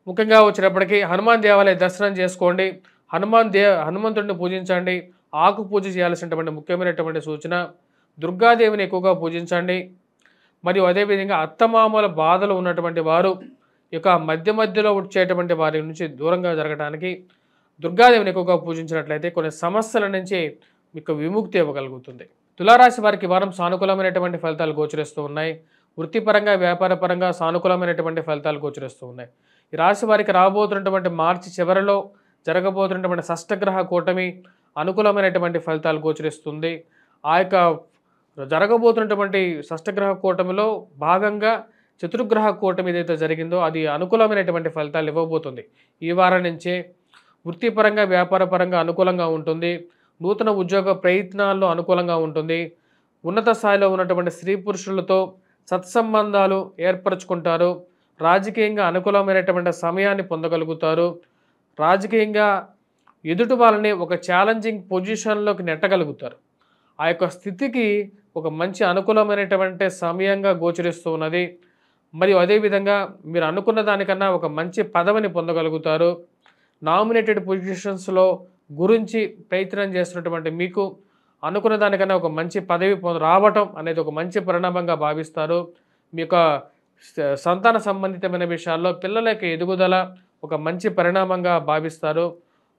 ముఖ్యంగా వచ్చినప్పటికీ హనుమాన్ దేవాలయ దర్శనం చేసుకోండి. హనుమంతుడిని పూజించండి. ఆకు పూజ చేయాల్సినటువంటి ముఖ్యమైనటువంటి సూచన. దుర్గాదేవిని ఎక్కువగా పూజించండి. మరియు అదేవిధంగా అత్తమామల బాధలు ఉన్నటువంటి వారు ఇక మధ్యలో వచ్చేటువంటి వారి నుంచి దూరంగా జరగడానికి దుర్గాదేవిని ఎక్కువగా పూజించినట్లయితే కొన్ని సమస్యల నుంచి మీకు విముక్తి ఇవ్వగలుగుతుంది. తులారాశి వారికి వారం సానుకూలమైనటువంటి ఫలితాలు గోచరిస్తూ ఉన్నాయి. వృత్తిపరంగా, వ్యాపారపరంగా సానుకూలమైనటువంటి ఫలితాలు గోచరిస్తూ ఉన్నాయి. ఈ రాశి వారికి రాబోతున్నటువంటి మార్చి చివరిలో జరగబోతున్నటువంటి షష్టగ్రహ కూటమి అనుకూలమైనటువంటి ఫలితాలు గోచరిస్తుంది. ఆ యొక్క జరగబోతున్నటువంటి షష్టగ్రహ కూటమిలో భాగంగా చతుర్గ్రహ కూటమి ఏదైతే జరిగిందో అది అనుకూలమైనటువంటి ఫలితాలు ఇవ్వబోతుంది. ఈ వారం నుంచే వృత్తిపరంగా, వ్యాపారపరంగా అనుకూలంగా ఉంటుంది. నూతన ఉద్యోగ ప్రయత్నాల్లో అనుకూలంగా ఉంటుంది. ఉన్నత స్థాయిలో ఉన్నటువంటి స్త్రీ పురుషులతో సత్సంబంధాలు ఏర్పరచుకుంటారు. రాజకీయంగా అనుకూలమైనటువంటి సమయాన్ని పొందగలుగుతారు. రాజకీయంగా ఎదుటి వాళ్ళని ఒక ఛాలెంజింగ్ పొజిషన్లోకి నెట్టగలుగుతారు. ఆ యొక్క స్థితికి ఒక మంచి అనుకూలమైనటువంటి సమయంగా గోచరిస్తూ ఉన్నది. మరియు అదేవిధంగా మీరు అనుకున్న దానికన్నా ఒక మంచి పదవిని పొందగలుగుతారు. నామినేటెడ్ పొజిషన్స్లో గురించి ప్రయత్నం చేస్తున్నటువంటి మీకు అనుకున్న దానికన్నా ఒక మంచి పదవి రావటం అనేది ఒక మంచి పరిణామంగా భావిస్తారు. మీ యొక్క సంతాన సంబంధితమైన విషయాల్లో పిల్లల యొక్క ఎదుగుదల ఒక మంచి పరిణామంగా భావిస్తారు.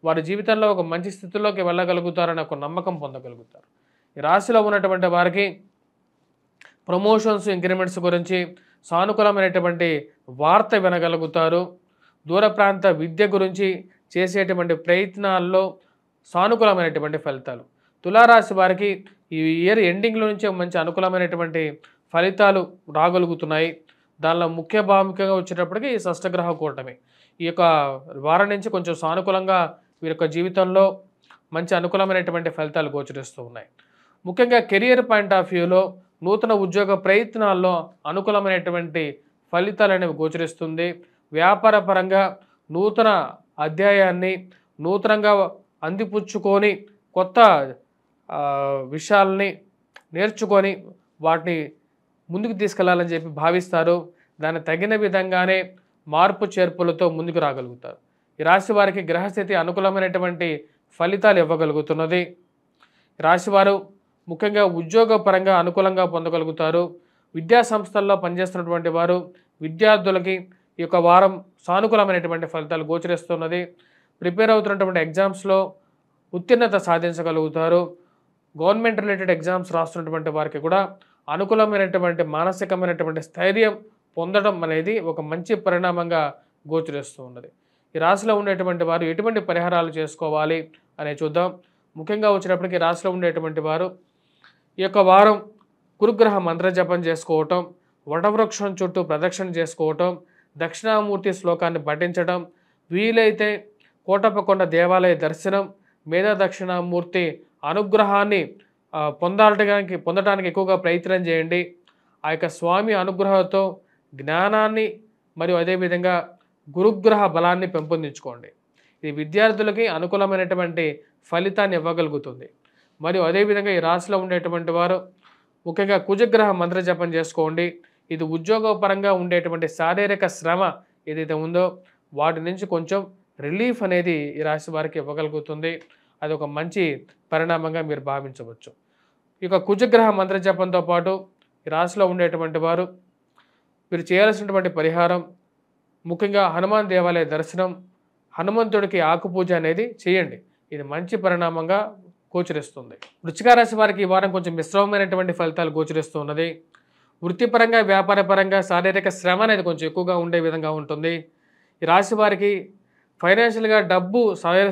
వారి జీవితంలో ఒక మంచి స్థితిలోకి వెళ్ళగలుగుతారని ఒక నమ్మకం పొందగలుగుతారు. ఈ రాశిలో ఉన్నటువంటి వారికి ప్రమోషన్స్, ఇంక్రిమెంట్స్ గురించి సానుకూలమైనటువంటి వార్త వినగలుగుతారు. దూర ప్రాంత విద్య గురించి చేసేటువంటి ప్రయత్నాల్లో సానుకూలమైనటువంటి ఫలితాలు. తులారాశి వారికి ఈ ఇయర్ ఎండింగ్లో నుంచి మంచి అనుకూలమైనటువంటి ఫలితాలు రాగలుగుతున్నాయి. దానిలో ముఖ్య ప్రాముఖ్యంగా వచ్చేటప్పటికి ఈ షష్టగ్రహ కూటమి ఈ యొక్క వారం నుంచి కొంచెం సానుకూలంగా వీరి యొక్క జీవితంలో మంచి అనుకూలమైనటువంటి ఫలితాలు గోచరిస్తూ ఉన్నాయి. ముఖ్యంగా కెరియర్ పాయింట్ ఆఫ్ వ్యూలో నూతన ఉద్యోగ ప్రయత్నాల్లో అనుకూలమైనటువంటి ఫలితాలు అనేవి గోచరిస్తుంది. వ్యాపార పరంగా నూతన అధ్యాయాన్ని నూతనంగా అందిపుచ్చుకొని కొత్త విషయాలని నేర్చుకొని వాటిని ముందుకు తీసుకెళ్లాలని చెప్పి భావిస్తారు. దానికి తగిన విధంగానే మార్పు చేర్పులతో ముందుకు రాగలుగుతారు. ఈ రాశి వారికి గ్రహస్థితి అనుకూలమైనటువంటి ఫలితాలు ఇవ్వగలుగుతున్నది. రాశివారు ముఖ్యంగా ఉద్యోగ పరంగా అనుకూలంగా పొందగలుగుతారు. విద్యా సంస్థల్లో పనిచేస్తున్నటువంటి వారు విద్యార్థులకి ఈ యొక్క వారం సానుకూలమైనటువంటి ఫలితాలు గోచరిస్తున్నది. ప్రిపేర్ అవుతున్నటువంటి ఎగ్జామ్స్లో ఉత్తీర్ణత సాధించగలుగుతారు. గవర్నమెంట్ రిలేటెడ్ ఎగ్జామ్స్ రాస్తున్నటువంటి వారికి కూడా అనుకూలమైనటువంటి మానసికమైనటువంటి స్థైర్యం పొందడం అనేది ఒక మంచి పరిణామంగా గోచరిస్తూ ఉన్నది. ఈ రాశిలో ఉండేటువంటి వారు ఎటువంటి పరిహారాలు చేసుకోవాలి అనే చూద్దాం. ముఖ్యంగా వచ్చినప్పటికీ రాశిలో ఉండేటువంటి వారు ఈ యొక్క వారం గురుగ్రహ మంత్ర జపం చేసుకోవటం, వటవృక్షం చుట్టూ ప్రదక్షిణ చేసుకోవటం, దక్షిణామూర్తి శ్లోకాన్ని పఠించడం, వీలైతే కోటప్పకొండ దేవాలయ దర్శనం, మేధా దక్షిణామూర్తి అనుగ్రహాన్ని పొందడానికి ఎక్కువగా ప్రయత్నం చేయండి. ఆ యొక్క స్వామి అనుగ్రహంతో జ్ఞానాన్ని మరియు అదేవిధంగా గురుగ్రహ బలాన్ని పెంపొందించుకోండి. ఇది విద్యార్థులకి అనుకూలమైనటువంటి ఫలితాన్ని ఇవ్వగలుగుతుంది. మరియు అదేవిధంగా ఈ రాశిలో ఉండేటువంటి వారు ముఖ్యంగా కుజగ్రహ మంత్ర జపం చేసుకోండి. ఇది ఉద్యోగపరంగా ఉండేటువంటి శారీరక శ్రమ ఏదైతే ఉందో వాటి నుంచి కొంచెం రిలీఫ్ అనేది ఈ రాశి వారికి ఇవ్వగలుగుతుంది. అది ఒక మంచి పరిణామంగా మీరు భావించవచ్చు. ఇక కుజగ్రహ మంత్ర జపంతో పాటు ఈ రాశిలో ఉండేటువంటి వారు మీరు చేయాల్సినటువంటి పరిహారం ముఖ్యంగా హనుమాన్ దేవాలయ దర్శనం, హనుమంతుడికి ఆకుపూజ అనేది చేయండి. ఇది మంచి పరిణామంగా గోచరిస్తుంది. వృశ్చిక రాశి వారికి ఈ వారం కొంచెం మిశ్రమమైనటువంటి ఫలితాలు గోచరిస్తూ ఉన్నది. వృత్తిపరంగా వ్యాపారపరంగా శారీరక శ్రమ అనేది కొంచెం ఎక్కువగా ఉండే విధంగా ఉంటుంది. ఈ రాశి వారికి ఫైనాన్షియల్గా డబ్బు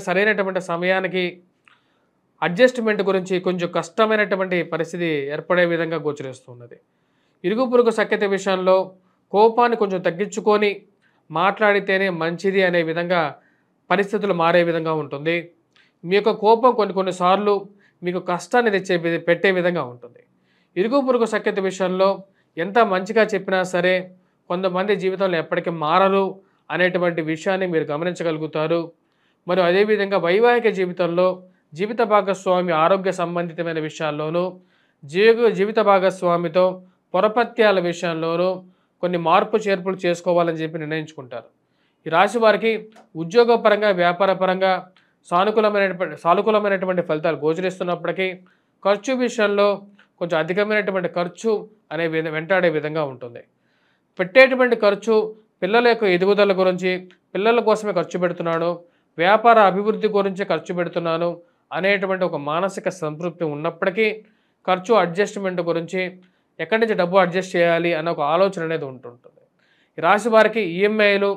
సరైనటువంటి సమయానికి అడ్జస్ట్మెంట్ గురించి కొంచెం కష్టమైనటువంటి పరిస్థితి ఏర్పడే విధంగా గోచరిస్తున్నది. ఇరుగు పొరుగు సఖ్యత విషయంలో కోపాన్ని కొంచెం తగ్గించుకొని మాట్లాడితేనే మంచిది అనే విధంగా పరిస్థితులు మారే విధంగా ఉంటుంది. మీ యొక్క కోపం కొన్నిసార్లు మీకు కష్టాన్ని పెట్టే విధంగా ఉంటుంది. ఇరుగు పొరుగు సఖ్యత విషయంలో ఎంత మంచిగా చెప్పినా సరే కొంతమంది జీవితంలో ఎప్పటికీ మారరు అనేటువంటి విషయాన్ని మీరు గమనించగలుగుతారు. మరియు అదేవిధంగా వైవాహిక జీవితంలో జీవిత భాగస్వామి ఆరోగ్య సంబంధితమైన విషయాల్లోనూ జీవిత భాగస్వామితో పొరపత్యాల విషయంలోనూ కొన్ని మార్పు చేర్పులు చేసుకోవాలని చెప్పి నిర్ణయించుకుంటారు. ఈ రాశి వారికి ఉద్యోగపరంగా వ్యాపారపరంగా సానుకూలమైనటువంటి ఫలితాలు గోచరిస్తున్నప్పటికీ ఖర్చు విషయంలో కొంచెం అధికమైనటువంటి ఖర్చు అనే వెంటాడే విధంగా ఉంటుంది. పెట్టేటువంటి ఖర్చు పిల్లల యొక్క ఎదుగుదల గురించి, పిల్లల కోసమే ఖర్చు పెడుతున్నాను, వ్యాపార అభివృద్ధి గురించి ఖర్చు పెడుతున్నాను అనేటువంటి ఒక మానసిక సంతృప్తి ఉన్నప్పటికీ ఖర్చు అడ్జస్ట్మెంట్ గురించి ఎక్కడి నుంచి డబ్బు అడ్జస్ట్ చేయాలి అన్న ఒక ఆలోచన అనేది ఉంటుంటుంది. ఈ రాశి వారికి ఈఎంఐలు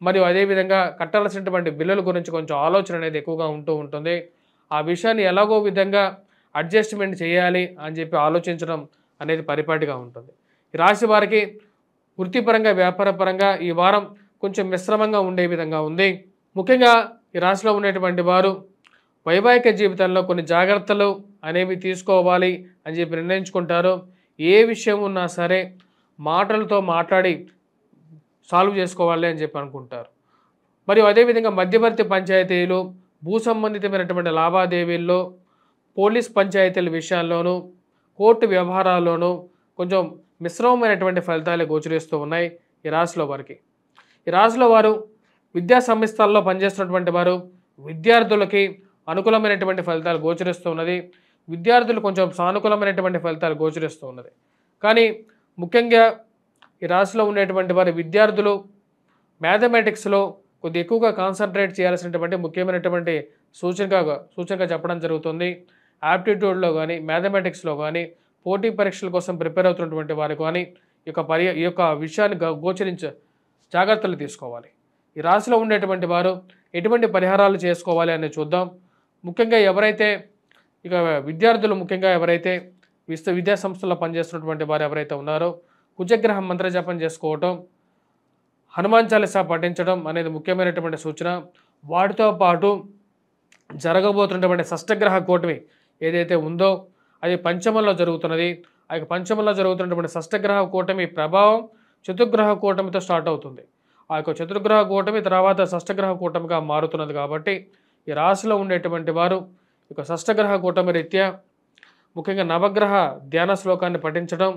మరియు అదేవిధంగా కట్టాల్సినటువంటి బిల్లుల గురించి కొంచెం ఆలోచన అనేది ఎక్కువగా ఉంటూ ఉంటుంది. ఆ విషయాన్ని ఎలాగో విధంగా అడ్జస్ట్మెంట్ చేయాలి అని చెప్పి ఆలోచించడం అనేది పరిపాటిగా ఉంటుంది. ఈ రాశి వారికి వృత్తిపరంగా వ్యాపారపరంగా ఈ వారం కొంచెం మిశ్రమంగా ఉండే విధంగా ఉంది. ముఖ్యంగా ఈ రాశిలో ఉండేటువంటి వారు వైవాహిక జీవితంలో కొన్ని జాగ్రత్తలు అనేవి తీసుకోవాలి అని చెప్పి నిర్ణయించుకుంటారు. ఏ విషయం ఉన్నా సరే మాటలతో మాట్లాడి సాల్వ్ చేసుకోవాలి అని చెప్పి అనుకుంటారు. మరియు అదేవిధంగా మధ్యవర్తి పంచాయతీలు, భూ సంబంధితమైనటువంటి లావాదేవీల్లో, పోలీస్ పంచాయతీల విషయాల్లోనూ, కోర్టు వ్యవహారాల్లోనూ కొంచెం మిశ్రమమైనటువంటి ఫలితాలు గోచరిస్తూ ఉన్నాయి ఈ రాశిలో వారికి. ఈ రాశిలో వారు విద్యా సంస్థల్లో పనిచేస్తున్నటువంటి వారు విద్యార్థులకి అనుకూలమైనటువంటి ఫలితాలు గోచరిస్తూ ఉన్నది. విద్యార్థులు కొంచెం సానుకూలమైనటువంటి ఫలితాలు గోచరిస్తూ ఉన్నది. కానీ ముఖ్యంగా ఈ రాశిలో ఉండేటువంటి వారి విద్యార్థులు మ్యాథమెటిక్స్లో కొద్ది ఎక్కువగా కాన్సన్ట్రేట్ చేయాల్సినటువంటి ముఖ్యమైనటువంటి సూచనగా చెప్పడం జరుగుతుంది. యాప్టిట్యూడ్లో కానీ మ్యాథమెటిక్స్లో కానీ పోటీ పరీక్షల కోసం ప్రిపేర్ అవుతున్నటువంటి వారు కానీ ఈ యొక్క విషయాన్ని జాగ్రత్తలు తీసుకోవాలి. ఈ రాశిలో ఉండేటువంటి వారు ఎటువంటి పరిహారాలు చేసుకోవాలి అని చూద్దాం. ముఖ్యంగా ఎవరైతే విద్యార్థులు ముఖ్యంగా ఎవరైతే విద్యా సంస్థల్లో పనిచేస్తున్నటువంటి వారు ఎవరైతే ఉన్నారో కుజగ్రహం మంత్ర జపం చేసుకోవటం, హనుమాన్ చాలీసా పఠించడం అనేది ముఖ్యమైనటువంటి సూచన. వాటితో పాటు జరగబోతున్నటువంటి షష్టగ్రహ కూటమి ఏదైతే ఉందో అది పంచమంలో జరుగుతున్నది. ఆ పంచమంలో జరుగుతున్నటువంటి షష్టగ్రహ కూటమి ప్రభావం చతుర్గ్రహ కూటమితో స్టార్ట్ అవుతుంది. ఆ యొక్క చతుర్గ్రహ కూటమి తర్వాత షష్టగ్రహ కూటమిగా మారుతున్నది. కాబట్టి ఈ రాశిలో ఉండేటువంటి వారు ఇక షష్టగ్రహ కూటమి రీత్యా ముఖ్యంగా నవగ్రహ ధ్యాన శ్లోకాన్ని పఠించడం,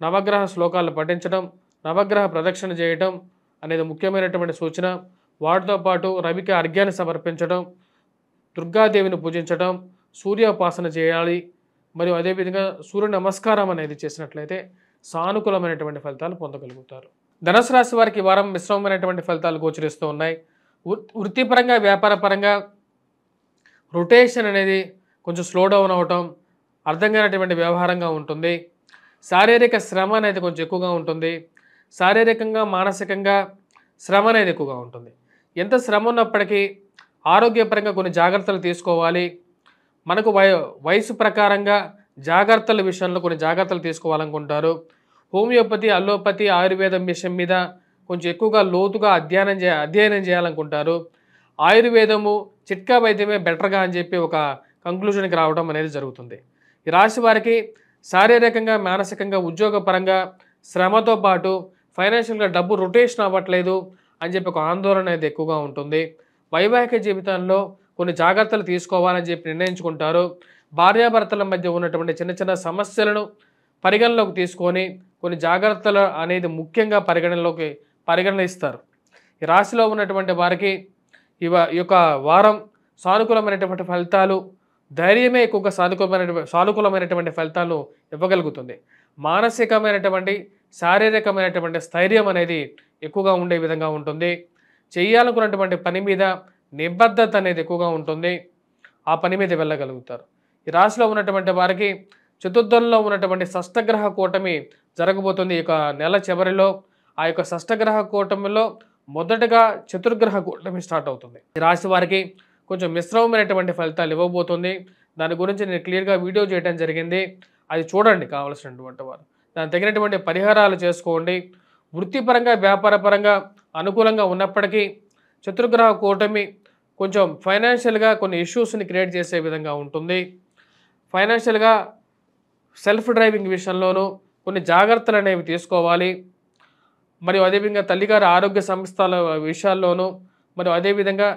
నవగ్రహ శ్లోకాలను పఠించడం, నవగ్రహ ప్రదక్షిణ చేయడం అనేది ముఖ్యమైనటువంటి సూచన. వాటితో పాటు రవికి అర్ఘ్యాన్ని సమర్పించడం, దుర్గాదేవిని పూజించడం, సూర్యోపాసన చేయాలి. మరియు అదేవిధంగా సూర్య నమస్కారం అనేది చేసినట్లయితే సానుకూలమైనటువంటి ఫలితాలు పొందగలుగుతారు. ధనుసు రాశి వారికి ఈ వారం మిశ్రమమైనటువంటి ఫలితాలు గోచరిస్తూ ఉన్నాయి. వృత్తిపరంగా వ్యాపారపరంగా రొటేషన్ అనేది కొంచెం స్లో డౌన్ అవటం, అర్థం కానటువంటి వ్యవహారంగా ఉంటుంది. శారీరక శ్రమ అనేది కొంచెం ఎక్కువగా ఉంటుంది. శారీరకంగా మానసికంగా శ్రమ అనేది ఎక్కువగా ఉంటుంది. ఎంత శ్రమ ఉన్నప్పటికీ ఆరోగ్యపరంగా కొన్ని జాగ్రత్తలు తీసుకోవాలి. మనకు వయసు ప్రకారంగా జాగ్రత్తల విషయంలో కొన్ని జాగ్రత్తలు తీసుకోవాలనుకుంటారు. హోమియోపతి, అల్లోపతి, ఆయుర్వేదం విషయం మీద కొంచెం ఎక్కువగా లోతుగా అధ్యయనం చేయాలనుకుంటారు. ఆయుర్వేదము, చిట్కా వైద్యమే బెటర్‌గా అని చెప్పి ఒక కంక్లూజన్‌కి రావడం అనేది జరుగుతుంది. ఈ రాశి వారికి శారీరకంగా, మానసికంగా, ఉద్యోగపరంగా శ్రమతో పాటు ఫైనాన్షియల్‌గా డబ్బు రొటేషన్ అవ్వట్లేదు అని చెప్పి ఒక ఆందోళన అనేది ఎక్కువగా ఉంటుంది. వైవాహిక జీవితంలో కొన్ని జాగ్రత్తలు తీసుకోవాలని చెప్పి నిర్ణయించుకుంటారు. భార్యాభర్తల మధ్య ఉన్నటువంటి చిన్న చిన్న సమస్యలను పరిగణలోకి తీసుకొని కొన్ని జాగ్రత్తలు అనేది ముఖ్యంగా పరిగణిస్తారు. ఈ రాశిలో ఉన్నటువంటి వారికి ఈ యొక్క వారం సానుకూలమైనటువంటి ఫలితాలు, ధైర్యమే ఎక్కువగా సానుకూలమైనటువంటి ఫలితాలను ఇవ్వగలుగుతుంది. మానసికమైనటువంటి, శారీరకమైనటువంటి స్థైర్యం అనేది ఎక్కువగా ఉండే విధంగా ఉంటుంది. చేయాలనుకున్నటువంటి పని మీద నిబద్ధత అనేది ఎక్కువగా ఉంటుంది. ఆ పని మీద వెళ్ళగలుగుతారు. ఈ రాశిలో ఉన్నటువంటి వారికి చతుర్థంలో ఉన్నటువంటి షష్టగ్రహ కూటమి జరగబోతుంది. ఈ యొక్క నెల చివరిలో ఆ యొక్క షష్టగ్రహ కూటమిలో మొదటగా చతుర్గ్రహ కూటమి స్టార్ట్ అవుతుంది. ఈ రాశి వారికి కొంచెం మిశ్రమమైనటువంటి ఫలితాలు ఇవ్వబోతుంది. దాని గురించి నేను క్లియర్గా వీడియో చేయడం జరిగింది. అది చూడండి కావాల్సినటువంటి వారు. దానికి తగినటువంటి పరిహారాలు చేసుకోండి. వృత్తిపరంగా, వ్యాపారపరంగా అనుకూలంగా ఉన్నప్పటికీ చతుర్గ్రహ కూటమి కొంచెం ఫైనాన్షియల్గా కొన్ని ఇష్యూస్ని క్రియేట్ చేసే విధంగా ఉంటుంది. ఫైనాన్షియల్గా సెల్ఫ్ డ్రైవింగ్ విషయంలోనూ కొన్ని జాగ్రత్తలు అనేవి తీసుకోవాలి. మరియు అదేవిధంగా తల్లిగారి ఆరోగ్య సంస్థల విషయాల్లోనూ మరియు అదేవిధంగా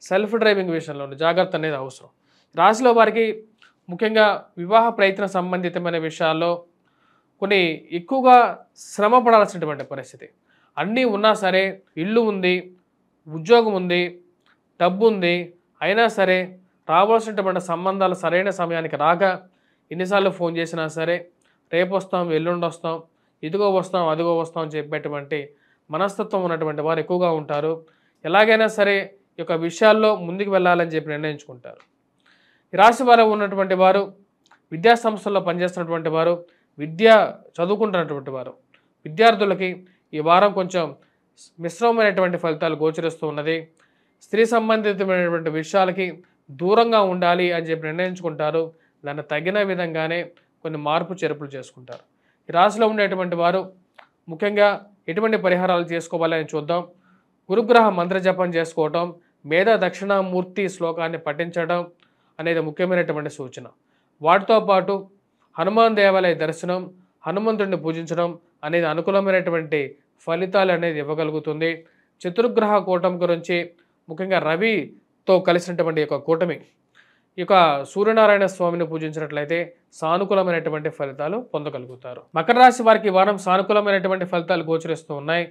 సెల్ఫ్ డ్రైవింగ్ విషయంలోనూ జాగ్రత్త అనేది అవసరం. రాశిలో వారికి ముఖ్యంగా వివాహ ప్రయత్న సంబంధితమైన విషయాల్లో కొన్ని ఎక్కువగా శ్రమ పడాల్సినటువంటి పరిస్థితి. అన్నీ ఉన్నా సరే, ఇల్లు ఉంది, ఉద్యోగం ఉంది, డబ్బు ఉంది, అయినా సరే రావాల్సినటువంటి సంబంధాలు సరైన సమయానికి రాక ఎన్నిసార్లు ఫోన్ చేసినా సరే రేపు వస్తాం, ఎల్లుండి వస్తాం, ఇదిగో వస్తాం, అదిగో వస్తాం అని చెప్పేటువంటి మనస్తత్వం ఉన్నటువంటి వారు ఎక్కువగా ఉంటారు. ఎలాగైనా సరే ఈ యొక్క విషయాల్లో ముందుకు వెళ్ళాలని చెప్పి నిర్ణయించుకుంటారు. ఈ రాశి వారు ఉన్నటువంటి వారు విద్యా సంస్థల్లో పనిచేస్తున్నటువంటి వారు, చదువుకుంటున్నటువంటి వారు, విద్యార్థులకి ఈ వారం కొంచెం మిశ్రమమైనటువంటి ఫలితాలు గోచరిస్తూ ఉన్నది. స్త్రీ సంబంధితమైనటువంటి విషయాలకి దూరంగా ఉండాలి అని చెప్పి నిర్ణయించుకుంటారు. దాన్ని తగిన విధంగానే కొన్ని మార్పు చేర్పులు చేసుకుంటారు. ఈ రాశిలో ఉండేటువంటి వారు ముఖ్యంగా ఎటువంటి పరిహారాలు చేసుకోవాలని చూద్దాం. గురుగ్రహ మంత్రజపం చేసుకోవటం, మేధా దక్షిణామూర్తి శ్లోకాన్ని పఠించడం అనేది ముఖ్యమైనటువంటి సూచన. వాటితో పాటు హనుమాన్ దేవాలయ దర్శనం, హనుమంతుడిని పూజించడం అనేది అనుకూలమైనటువంటి ఫలితాలు అనేది ఇవ్వగలుగుతుంది. చతుర్గ్రహ కూటమి గురించి ముఖ్యంగా రవితో కలిసినటువంటి యొక్క కూటమి, ఈ యొక్క సూర్యనారాయణ స్వామిని పూజించినట్లయితే సానుకూలమైనటువంటి ఫలితాలు పొందగలుగుతారు. మకర రాశి వారికి ఈ వారం సానుకూలమైనటువంటి ఫలితాలు గోచరిస్తూ ఉన్నాయి.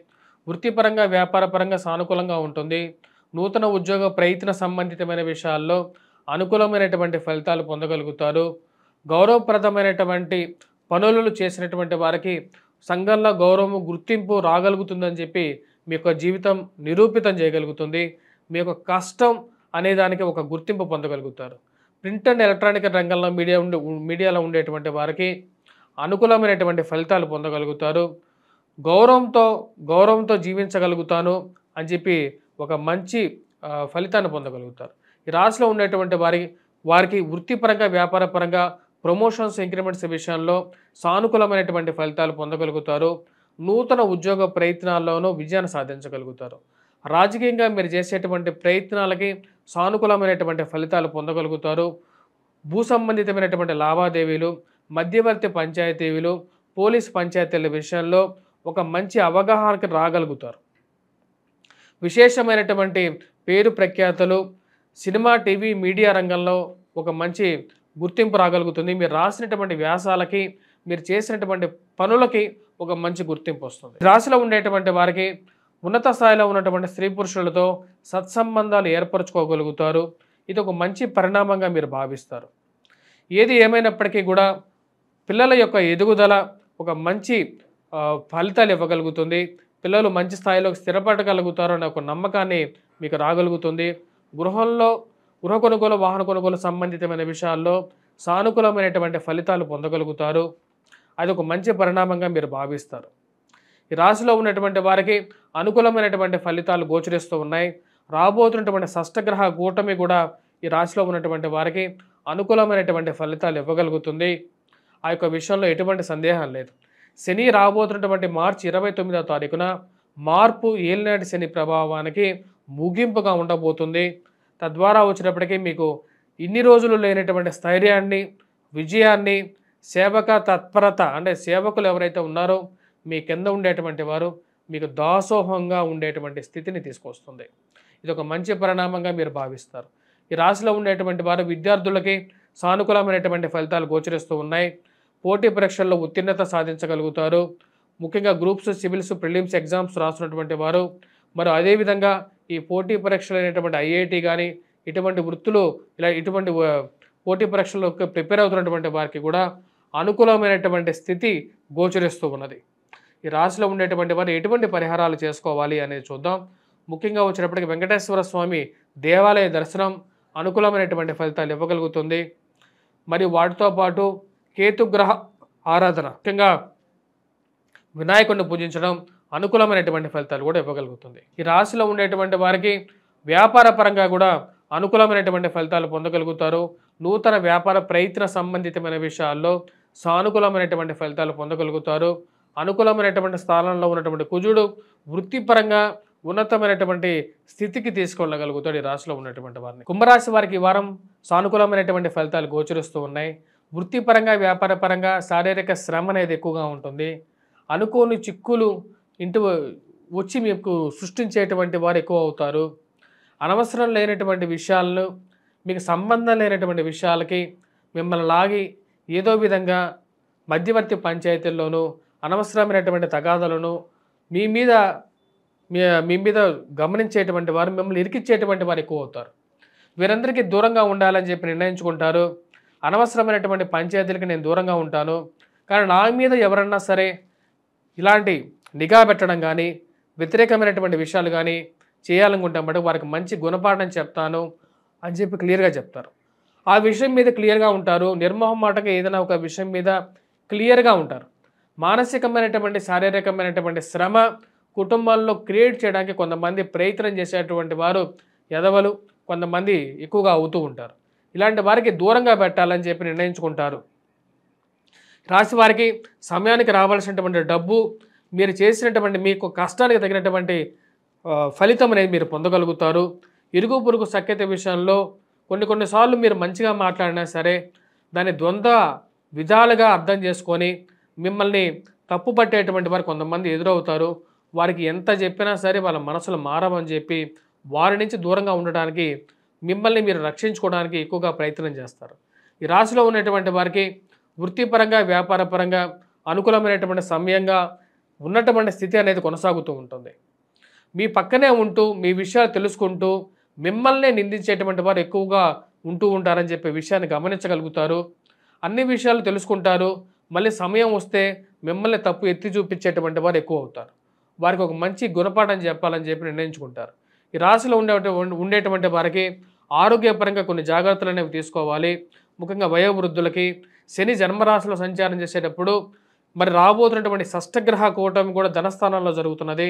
వృత్తిపరంగా, వ్యాపారపరంగా సానుకూలంగా ఉంటుంది. నూతన ఉద్యోగ ప్రయత్న సంబంధితమైన విషయాల్లో అనుకూలమైనటువంటి ఫలితాలు పొందగలుగుతారు. గౌరవప్రదమైనటువంటి పనులు చేసినటువంటి వారికి సంఘంలో గౌరవము, గుర్తింపు రాగలుగుతుందని చెప్పి మీ యొక్క జీవితం నిరూపితం చేయగలుగుతుంది. మీ యొక్క కష్టం అనే దానికి ఒక గుర్తింపు పొందగలుగుతారు. ప్రింట్ అండ్ ఎలక్ట్రానిక్ రంగంలో మీడియాలో ఉండేటువంటి వారికి అనుకూలమైనటువంటి ఫలితాలు పొందగలుగుతారు. గౌరవంతో జీవించగలుగుతాను అని చెప్పి ఒక మంచి ఫలితాన్ని పొందగలుగుతారు. ఈ రాశిలో ఉండేటువంటి వారికి వృత్తిపరంగా, వ్యాపారపరంగా ప్రమోషన్స్, ఇంక్రిమెంట్స్ విషయంలో సానుకూలమైనటువంటి ఫలితాలు పొందగలుగుతారు. నూతన ఉద్యోగ ప్రయత్నాల్లోనూ విజయాన్ని సాధించగలుగుతారు. రాజకీయంగా మీరు చేసేటువంటి ప్రయత్నాలకి సానుకూలమైనటువంటి ఫలితాలు పొందగలుగుతారు. భూ సంబంధితమైనటువంటి లావాదేవీలు, మధ్యవర్తి పంచాయతీలు, పోలీస్ పంచాయతీల విషయంలో ఒక మంచి అవగాహనకి రాగలుగుతారు. విశేషమైనటువంటి పేరు ప్రఖ్యాతలు, సినిమా, టీవీ, మీడియా రంగంలో ఒక మంచి గుర్తింపు రాగలుగుతుంది. మీరు రాసినటువంటి వ్యాసాలకి, మీరు చేసినటువంటి పనులకి ఒక మంచి గుర్తింపు వస్తుంది. రాశిలో ఉండేటువంటి వారికి ఉన్నత స్థాయిలో ఉన్నటువంటి స్త్రీ పురుషులతో సత్సంబంధాలు ఏర్పరచుకోగలుగుతారు. ఇది ఒక మంచి పరిణామంగా మీరు భావిస్తారు. ఏది ఏమైనప్పటికీ కూడా పిల్లల యొక్క ఎదుగుదల ఒక మంచి ఫలితాలు ఇవ్వగలుగుతుంది. పిల్లలు మంచి స్థాయిలోకి స్థిరపడగలుగుతారు అనే ఒక నమ్మకాన్ని మీకు రాగలుగుతుంది. గృహ కొనుగోలు, వాహన కొనుగోలు సంబంధితమైన విషయాల్లో సానుకూలమైనటువంటి ఫలితాలు పొందగలుగుతారు. అది ఒక మంచి పరిణామంగా మీరు భావిస్తారు. ఈ రాశిలో ఉన్నటువంటి వారికి అనుకూలమైనటువంటి ఫలితాలు గోచరిస్తూ ఉన్నాయి. రాబోతున్నటువంటి షష్టగ్రహ కూటమి కూడా ఈ రాశిలో ఉన్నటువంటి వారికి అనుకూలమైనటువంటి ఫలితాలు ఇవ్వగలుగుతుంది. ఆ యొక్క విషయంలో ఎటువంటి సందేహం లేదు. శని రాబోతున్నటువంటి మార్చి 29వ తారీఖున మార్పు ఏలినాటి శని ప్రభావానికి ముగింపుగా ఉండబోతుంది. తద్వారా వచ్చేటప్పటికీ మీకు ఇన్ని రోజులు లేనటువంటి స్థైర్యాన్ని, విజయాన్ని, సేవక తత్పరత అంటే సేవకులు ఎవరైతే ఉన్నారో మీ కింద ఉండేటువంటి వారు మీకు దాసోహంగా ఉండేటువంటి స్థితిని తీసుకొస్తుంది. ఇది ఒక మంచి పరిణామంగా మీరు భావిస్తారు. ఈ రాశిలో ఉండేటువంటి వారు విద్యార్థులకి సానుకూలమైనటువంటి ఫలితాలు గోచరిస్తూ ఉన్నాయి. పోటీ పరీక్షల్లో ఉత్తీర్ణత సాధించగలుగుతారు. ముఖ్యంగా గ్రూప్స్, సివిల్స్, ప్రిలిమ్స్ ఎగ్జామ్స్ రాస్తున్నటువంటి వారు మరి అదేవిధంగా ఈ పోటీ పరీక్షలు అయినటువంటి ఐఐటి కానీ ఇటువంటి వృత్తులు ఇటువంటి పోటీ పరీక్షలకు ప్రిపేర్ అవుతున్నటువంటి వారికి కూడా అనుకూలమైనటువంటి స్థితి గోచరిస్తూ ఉన్నది. ఈ రాశిలో ఉండేటువంటి వారు ఎటువంటి పరిహారాలు చేసుకోవాలి అనేది చూద్దాం. ముఖ్యంగా వచ్చినప్పటికీ వెంకటేశ్వర స్వామి దేవాలయ దర్శనం అనుకూలమైనటువంటి ఫలితాలు ఇవ్వగలుగుతుంది. మరియు వాటితో పాటు కేతుగ్రహ ఆరాధన, ముఖ్యంగా వినాయకుడిని పూజించడం అనుకూలమైనటువంటి ఫలితాలు కూడా ఇవ్వగలుగుతుంది. ఈ రాశిలో ఉండేటువంటి వారికి వ్యాపార పరంగా కూడా అనుకూలమైనటువంటి ఫలితాలు పొందగలుగుతారు. నూతన వ్యాపార ప్రయత్న సంబంధితమైన విషయాల్లో సానుకూలమైనటువంటి ఫలితాలు పొందగలుగుతారు. అనుకూలమైనటువంటి స్థానంలో ఉన్నటువంటి కుజుడు వృత్తిపరంగా ఉన్నతమైనటువంటి స్థితికి తీసుకెళ్ళగలుగుతాడు ఈ రాశిలో ఉన్నటువంటి వారిని. కుంభరాశి వారికి ఈ వారం సానుకూలమైనటువంటి ఫలితాలు గోచరిస్తూ ఉన్నాయి. వృత్తిపరంగా, వ్యాపార పరంగా శారీరక శ్రమ అనేది ఎక్కువగా ఉంటుంది. అనుకోని చిక్కులు ఇంటి వచ్చి మీకు సృష్టించేటువంటి వారు ఎక్కువ అవుతారు. అనవసరం లేనటువంటి విషయాలను, మీకు సంబంధం లేనటువంటి విషయాలకి మిమ్మల్ని లాగి ఏదో విధంగా మధ్యవర్తి పంచాయతీల్లోనూ అనవసరమైనటువంటి తగాదాలను మీ మీద గమనించేటువంటి వారు, మిమ్మల్ని ఇరికిచ్చేటువంటి వారు ఎక్కువ అవుతారు. వీరందరికీ దూరంగా ఉండాలని చెప్పి నిర్ణయించుకుంటారు. అనవసరమైనటువంటి పంచాయతీలకి నేను దూరంగా ఉంటాను, కానీ నా మీద ఎవరన్నా సరే ఇలాంటి నిఘా పెట్టడం కానీ వ్యతిరేకమైనటువంటి విషయాలు కానీ చేయాలనుకుంటాం బట్టి వారికి మంచి గుణపాఠం చెప్తాను అని చెప్పి క్లియర్గా చెప్తారు. ఆ విషయం మీద క్లియర్గా ఉంటారు. నిర్మోహమాటంగా ఏదైనా ఒక విషయం మీద క్లియర్గా ఉంటారు. మానసికమైనటువంటి, శారీరకమైనటువంటి శ్రమ కుటుంబాల్లో క్రియేట్ చేయడానికి కొంతమంది ప్రయత్నం చేసేటువంటి వారు ఎదవలు కొంతమంది ఎక్కువగా అవుతూ ఉంటారు. ఇలాంటి వారికి దూరంగా పెట్టాలని చెప్పి నిర్ణయించుకుంటారు. రాశి వారికి సమయానికి రావాల్సినటువంటి డబ్బు, మీరు చేసినటువంటి మీకు కష్టానికి తగినటువంటి ఫలితం అనేది మీరు పొందగలుగుతారు. ఇరుగు పొరుగు సఖ్యత విషయంలో కొన్నిసార్లు మీరు మంచిగా మాట్లాడినా సరే దాన్ని ద్వంద్వ విధాలుగా అర్థం చేసుకొని మిమ్మల్ని తప్పు పట్టేటువంటి వారు కొంతమంది ఎదురవుతారు. వారికి ఎంత చెప్పినా సరే వాళ్ళ మనసులు మారవని చెప్పి వారి నుంచి దూరంగా ఉండడానికి, మిమ్మల్ని మీరు రక్షించుకోవడానికి ఎక్కువగా ప్రయత్నం చేస్తారు. ఈ రాశిలో ఉన్నటువంటి వారికి వృత్తిపరంగా, వ్యాపార పరంగా అనుకూలమైనటువంటి సమయంగా ఉన్నటువంటి స్థితి అనేది కొనసాగుతూ ఉంటుంది. మీ పక్కనే ఉంటూ మీ విషయాలు తెలుసుకుంటూ మిమ్మల్నే నిందించేటువంటి వారు ఎక్కువగా ఉంటూ ఉంటారని చెప్పే విషయాన్ని గమనించగలుగుతారు. అన్ని విషయాలు తెలుసుకుంటారు. మళ్ళీ సమయం వస్తే మిమ్మల్ని తప్పు ఎత్తి చూపించేటువంటి వారు ఎక్కువ అవుతారు. వారికి ఒక మంచి గుణపాఠం చెప్పాలని చెప్పి నిర్ణయించుకుంటారు. ఈ రాశిలో ఉండేటువంటి వారికి ఆరోగ్యపరంగా కొన్ని జాగ్రత్తలు అనేవి తీసుకోవాలి. ముఖ్యంగా వయోవృద్ధులకి శని జన్మరాశిలో సంచారం చేసేటప్పుడు మరి రాబోతున్నటువంటి షష్టగ్రహ కూటమి కూడా ధనస్థానంలో జరుగుతున్నది.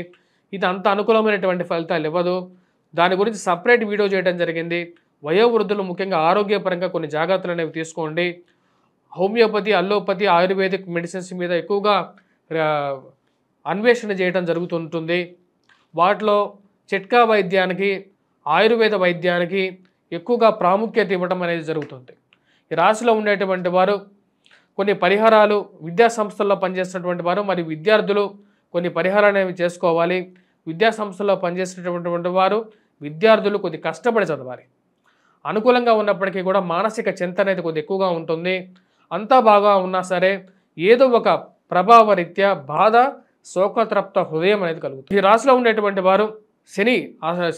ఇది అంత అనుకూలమైనటువంటి ఫలితాలు ఇవ్వదు. దాని గురించి సపరేట్ వీడియో చేయడం జరిగింది. వయోవృద్ధులు ముఖ్యంగా ఆరోగ్యపరంగా కొన్ని జాగ్రత్తలు అనేవి తీసుకోండి. హోమియోపతి, అల్లోపతి, ఆయుర్వేదిక్ మెడిసిన్స్ మీద ఎక్కువగా అన్వేషణ చేయడం జరుగుతుంటుంది. వాటిలో చిట్కా వైద్యానికి, ఆయుర్వేద వైద్యానికి ఎక్కువగా ప్రాముఖ్యత ఇవ్వడం అనేది జరుగుతుంది. ఈ రాశిలో ఉండేటువంటి వారు కొన్ని పరిహారాలు, విద్యా సంస్థల్లో పనిచేస్తున్నటువంటి వారు మరియు విద్యార్థులు కొన్ని పరిహారాలు అనేవి చేసుకోవాలి. విద్యా సంస్థల్లో పనిచేసేటటువంటి వారు, విద్యార్థులు కొద్ది కష్టపడి చదవాలి. అనుకూలంగా ఉన్నప్పటికీ కూడా మానసిక చింత అనేది కొద్ది ఎక్కువగా ఉంటుంది. అంతా బాగా ఉన్నా సరే ఏదో ఒక ప్రభావ రీత్యా బాధ, శోకతృప్త హృదయం అనేది కలుగుతుంది. ఈ రాశిలో ఉండేటువంటి వారు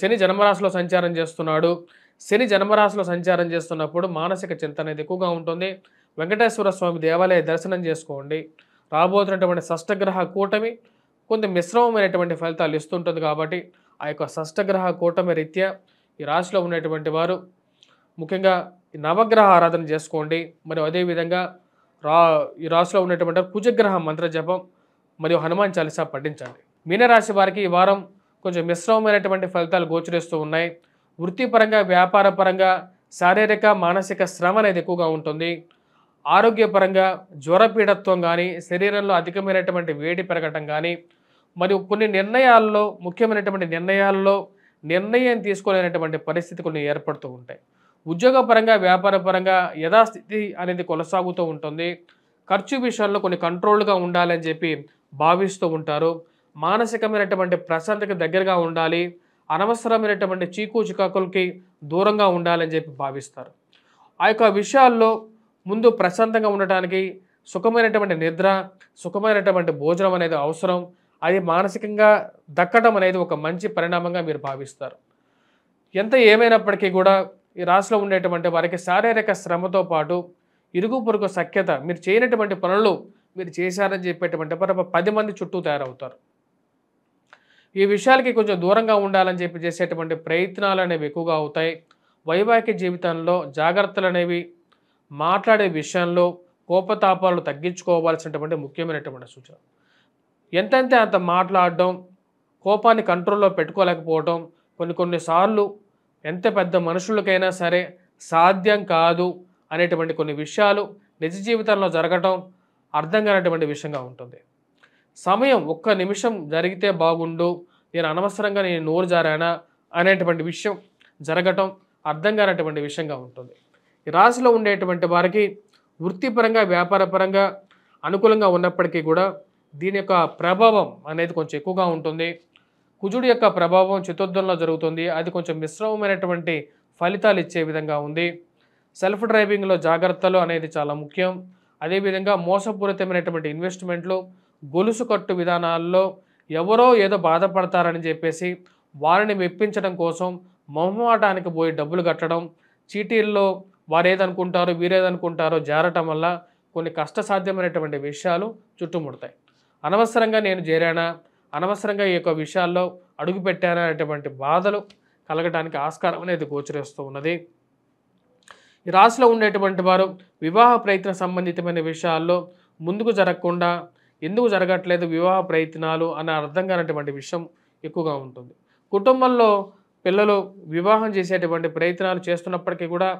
శని జన్మరాశిలో సంచారం చేస్తున్నాడు. శని జన్మరాశిలో సంచారం చేస్తున్నప్పుడు మానసిక చింత అనేది ఎక్కువగా ఉంటుంది. వెంకటేశ్వర స్వామి దేవాలయ దర్శనం చేసుకోండి. రాబోతున్నటువంటి షష్టగ్రహ కూటమి కొంత మిశ్రమమైనటువంటి ఫలితాలు ఇస్తుంటుంది కాబట్టి ఆ యొక్క షష్టగ్రహ కూటమి రీత్యా ఈ రాశిలో ఉన్నటువంటి వారు ముఖ్యంగా ఈ నవగ్రహ ఆరాధన చేసుకోండి. మరియు అదేవిధంగా ఈ రాశిలో ఉన్నటువంటి కుజగ్రహ మంత్ర జపం మరియు హనుమాన్ చాలీసా పఠించండి. మీనరాశి వారికి ఈ వారం కొంచెం మిశ్రమమైనటువంటి ఫలితాలు గోచరిస్తూ ఉన్నాయి. వృత్తిపరంగా, వ్యాపార పరంగా శారీరక, మానసిక శ్రమ అనేది ఎక్కువగా ఉంటుంది. ఆరోగ్యపరంగా జ్వరపీడత్వం కానీ, శరీరంలో అధికమైనటువంటి వేడి పెరగటం కానీ, మరియు కొన్ని నిర్ణయాల్లో ముఖ్యమైనటువంటి నిర్ణయాల్లో నిర్ణయం తీసుకోలేనటువంటి పరిస్థితి కొన్ని ఏర్పడుతూ ఉంటాయి. ఉద్యోగపరంగా, వ్యాపారపరంగా యథాస్థితి అనేది కొనసాగుతూ ఉంటుంది. ఖర్చు విషయాల్లో కొన్ని కంట్రోల్‌గా ఉండాలని చెప్పి భావిస్తూ ఉంటారు. మానసికమైనటువంటి ప్రశాంతతకి దగ్గరగా ఉండాలి. అనవసరమైనటువంటి చీకు చికాకులకి దూరంగా ఉండాలని చెప్పి భావిస్తారు. ఆ యొక్క విషయాల్లో ముందు ప్రశాంతంగా ఉండటానికి సుఖమైనటువంటి నిద్ర, సుఖమైనటువంటి భోజనం అనేది అవసరం. అది మానసికంగా దక్కడం అనేది ఒక మంచి పరిణామంగా మీరు భావిస్తారు. ఎంత ఏమైనప్పటికీ కూడా ఈ రాశిలో ఉండేటువంటి వారికి శారీరక శ్రమతో పాటు ఇరుగు పొరుగు సఖ్యత, మీరు చేయనటువంటి పనులు మీరు చేశారని చెప్పేటువంటి 10 మంది చుట్టూ తయారవుతారు. ఈ విషయాలకి కొంచెం దూరంగా ఉండాలని చెప్పి చేసేటువంటి ప్రయత్నాలు అనేవి ఎక్కువగా అవుతాయి. వైవాహిక జీవితంలో జాగ్రత్తలు అనేవి, మాట్లాడే విషయంలో కోపతాపాలు తగ్గించుకోవాల్సినటువంటి ముఖ్యమైనటువంటి సూచన. ఎంతంటే అంత మాట్లాడడం, కోపాన్ని కంట్రోల్లో పెట్టుకోలేకపోవడం కొన్నిసార్లు ఎంత పెద్ద మనుషులకైనా సరే సాధ్యం కాదు అనేటువంటి కొన్ని విషయాలు నిజ జీవితంలో జరగటం అర్థం కానటువంటి విషయంగా ఉంటుంది. సమయం ఒక్క నిమిషం జరిగితే బాగుండు, నేను అనవసరంగా నేను నోరు జారానా అనేటువంటి విషయం జరగటం అర్థం కానటువంటి విషయంగా ఉంటుంది. ఈ రాశిలో ఉండేటువంటి వారికి వృత్తిపరంగా, వ్యాపారపరంగా అనుకూలంగా ఉన్నప్పటికీ కూడా దీని యొక్క ప్రభావం అనేది కొంచెం ఎక్కువగా ఉంటుంది. కుజుడి యొక్క ప్రభావం చతుర్థంలో జరుగుతుంది. అది కొంచెం మిశ్రమమైనటువంటి ఫలితాలు ఇచ్చే విధంగా ఉంది. సెల్ఫ్ డ్రైవింగ్లో జాగ్రత్తలు అనేది చాలా ముఖ్యం. అదేవిధంగా మోసపూరితమైనటువంటి ఇన్వెస్ట్మెంట్లు, గొలుసు కట్టు విధానాల్లో ఎవరో ఏదో బాధపడతారని చెప్పేసి వారిని మెప్పించడం కోసం మొహమాటానికి పోయి డబ్బులు కట్టడం, చీటీల్లో వారు ఏదనుకుంటారో వీరేదనుకుంటారో జారటం వల్ల కొన్ని కష్టసాధ్యమైనటువంటి విషయాలు చుట్టుముడతాయి. అనవసరంగా నేను చేరానా, అనవసరంగా ఈ యొక్క విషయాల్లో అడుగుపెట్టానా అనేటువంటి బాధలు కలగడానికి ఆస్కారం అనేది గోచరిస్తూ ఉన్నది. ఈ రాశిలో ఉండేటువంటి వారు వివాహ ప్రయత్న సంబంధితమైన విషయాల్లో ముందుకు జరగకుండా ఎందుకు జరగట్లేదు వివాహ ప్రయత్నాలు అనే అర్థం కానటువంటి విషయం ఎక్కువగా ఉంటుంది. కుటుంబంలో పిల్లలు వివాహం చేసేటువంటి ప్రయత్నాలు చేస్తున్నప్పటికీ కూడా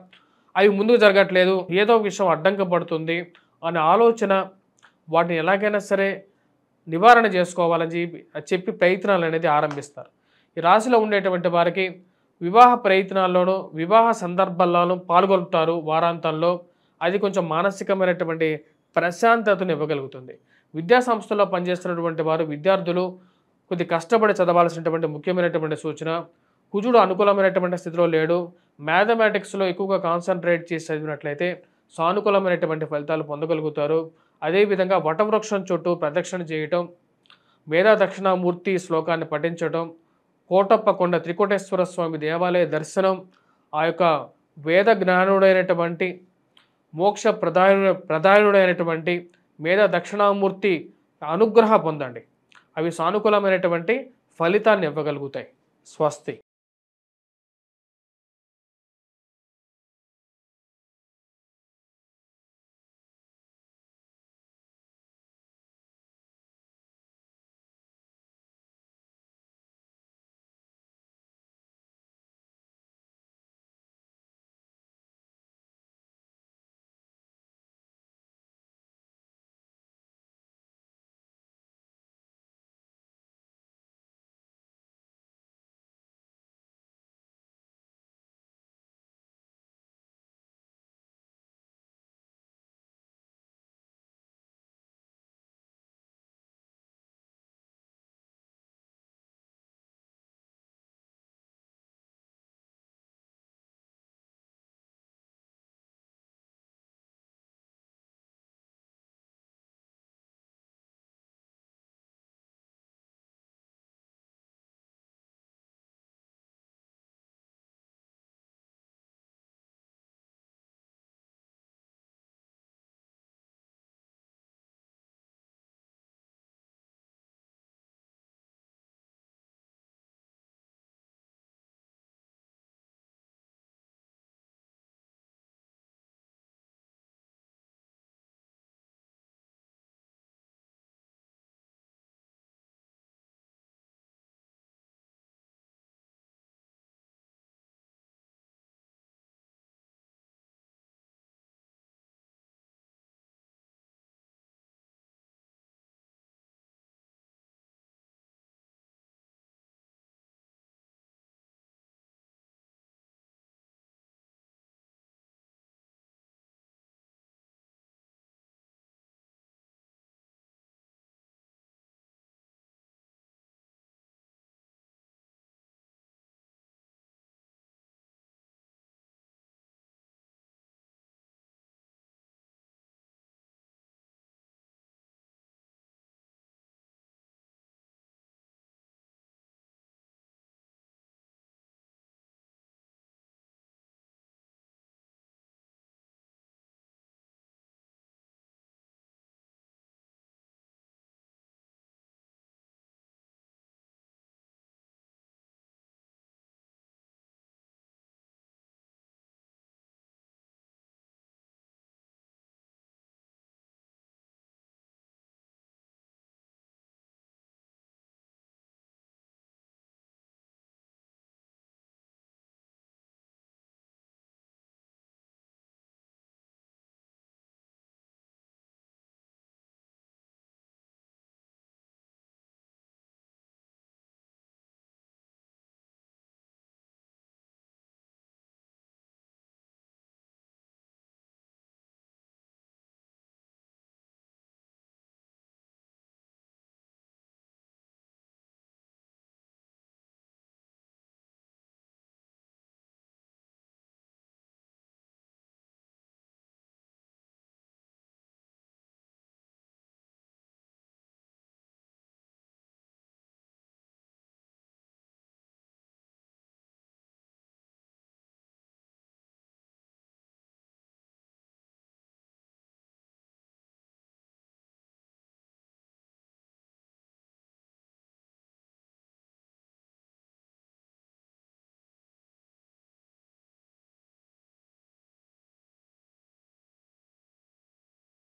అవి ముందుకు జరగట్లేదు, ఏదో విషయం అడ్డంకి పడుతుంది అనే ఆలోచన, వాటిని ఎలాగైనా సరే నివారణ చేసుకోవాలని చెప్పి ప్రయత్నాలు అనేది ఆరంభిస్తారు. ఈ రాశిలో ఉండేటువంటి వారికి వివాహ ప్రయత్నాల్లోనూ, వివాహ సందర్భాల్లోనూ పాల్గొంటారు వారాంతంలో. అది కొంచెం మానసికమైనటువంటి ప్రశాంతతను ఇవ్వగలుగుతుంది. విద్యా సంస్థల్లో పనిచేస్తున్నటువంటి వారు, విద్యార్థులు కొద్ది కష్టపడి చదవాల్సినటువంటి ముఖ్యమైనటువంటి సూచన. కుజుడు అనుకూలమైనటువంటి స్థితిలో లేడు. మ్యాథమెటిక్స్లో ఎక్కువగా కాన్సన్ట్రేట్ చేసి చదివినట్లయితే సానుకూలమైనటువంటి ఫలితాలు పొందగలుగుతారు. అదేవిధంగా వటవృక్షం చుట్టూ ప్రదక్షిణ చేయటం, మేధా దక్షిణామూర్తి శ్లోకాన్ని పఠించటం, కోటప్ప కొండ త్రికోటేశ్వర స్వామి దేవాలయ దర్శనం, ఆ యొక్క వేద జ్ఞానుడైనటువంటి మోక్ష ప్రధానుడైనటువంటి మేధా దక్షిణామూర్తి అనుగ్రహ పొందండి. అవి సానుకూలమైనటువంటి ఫలితాన్ని ఇవ్వగలుగుతాయి. స్వస్తి.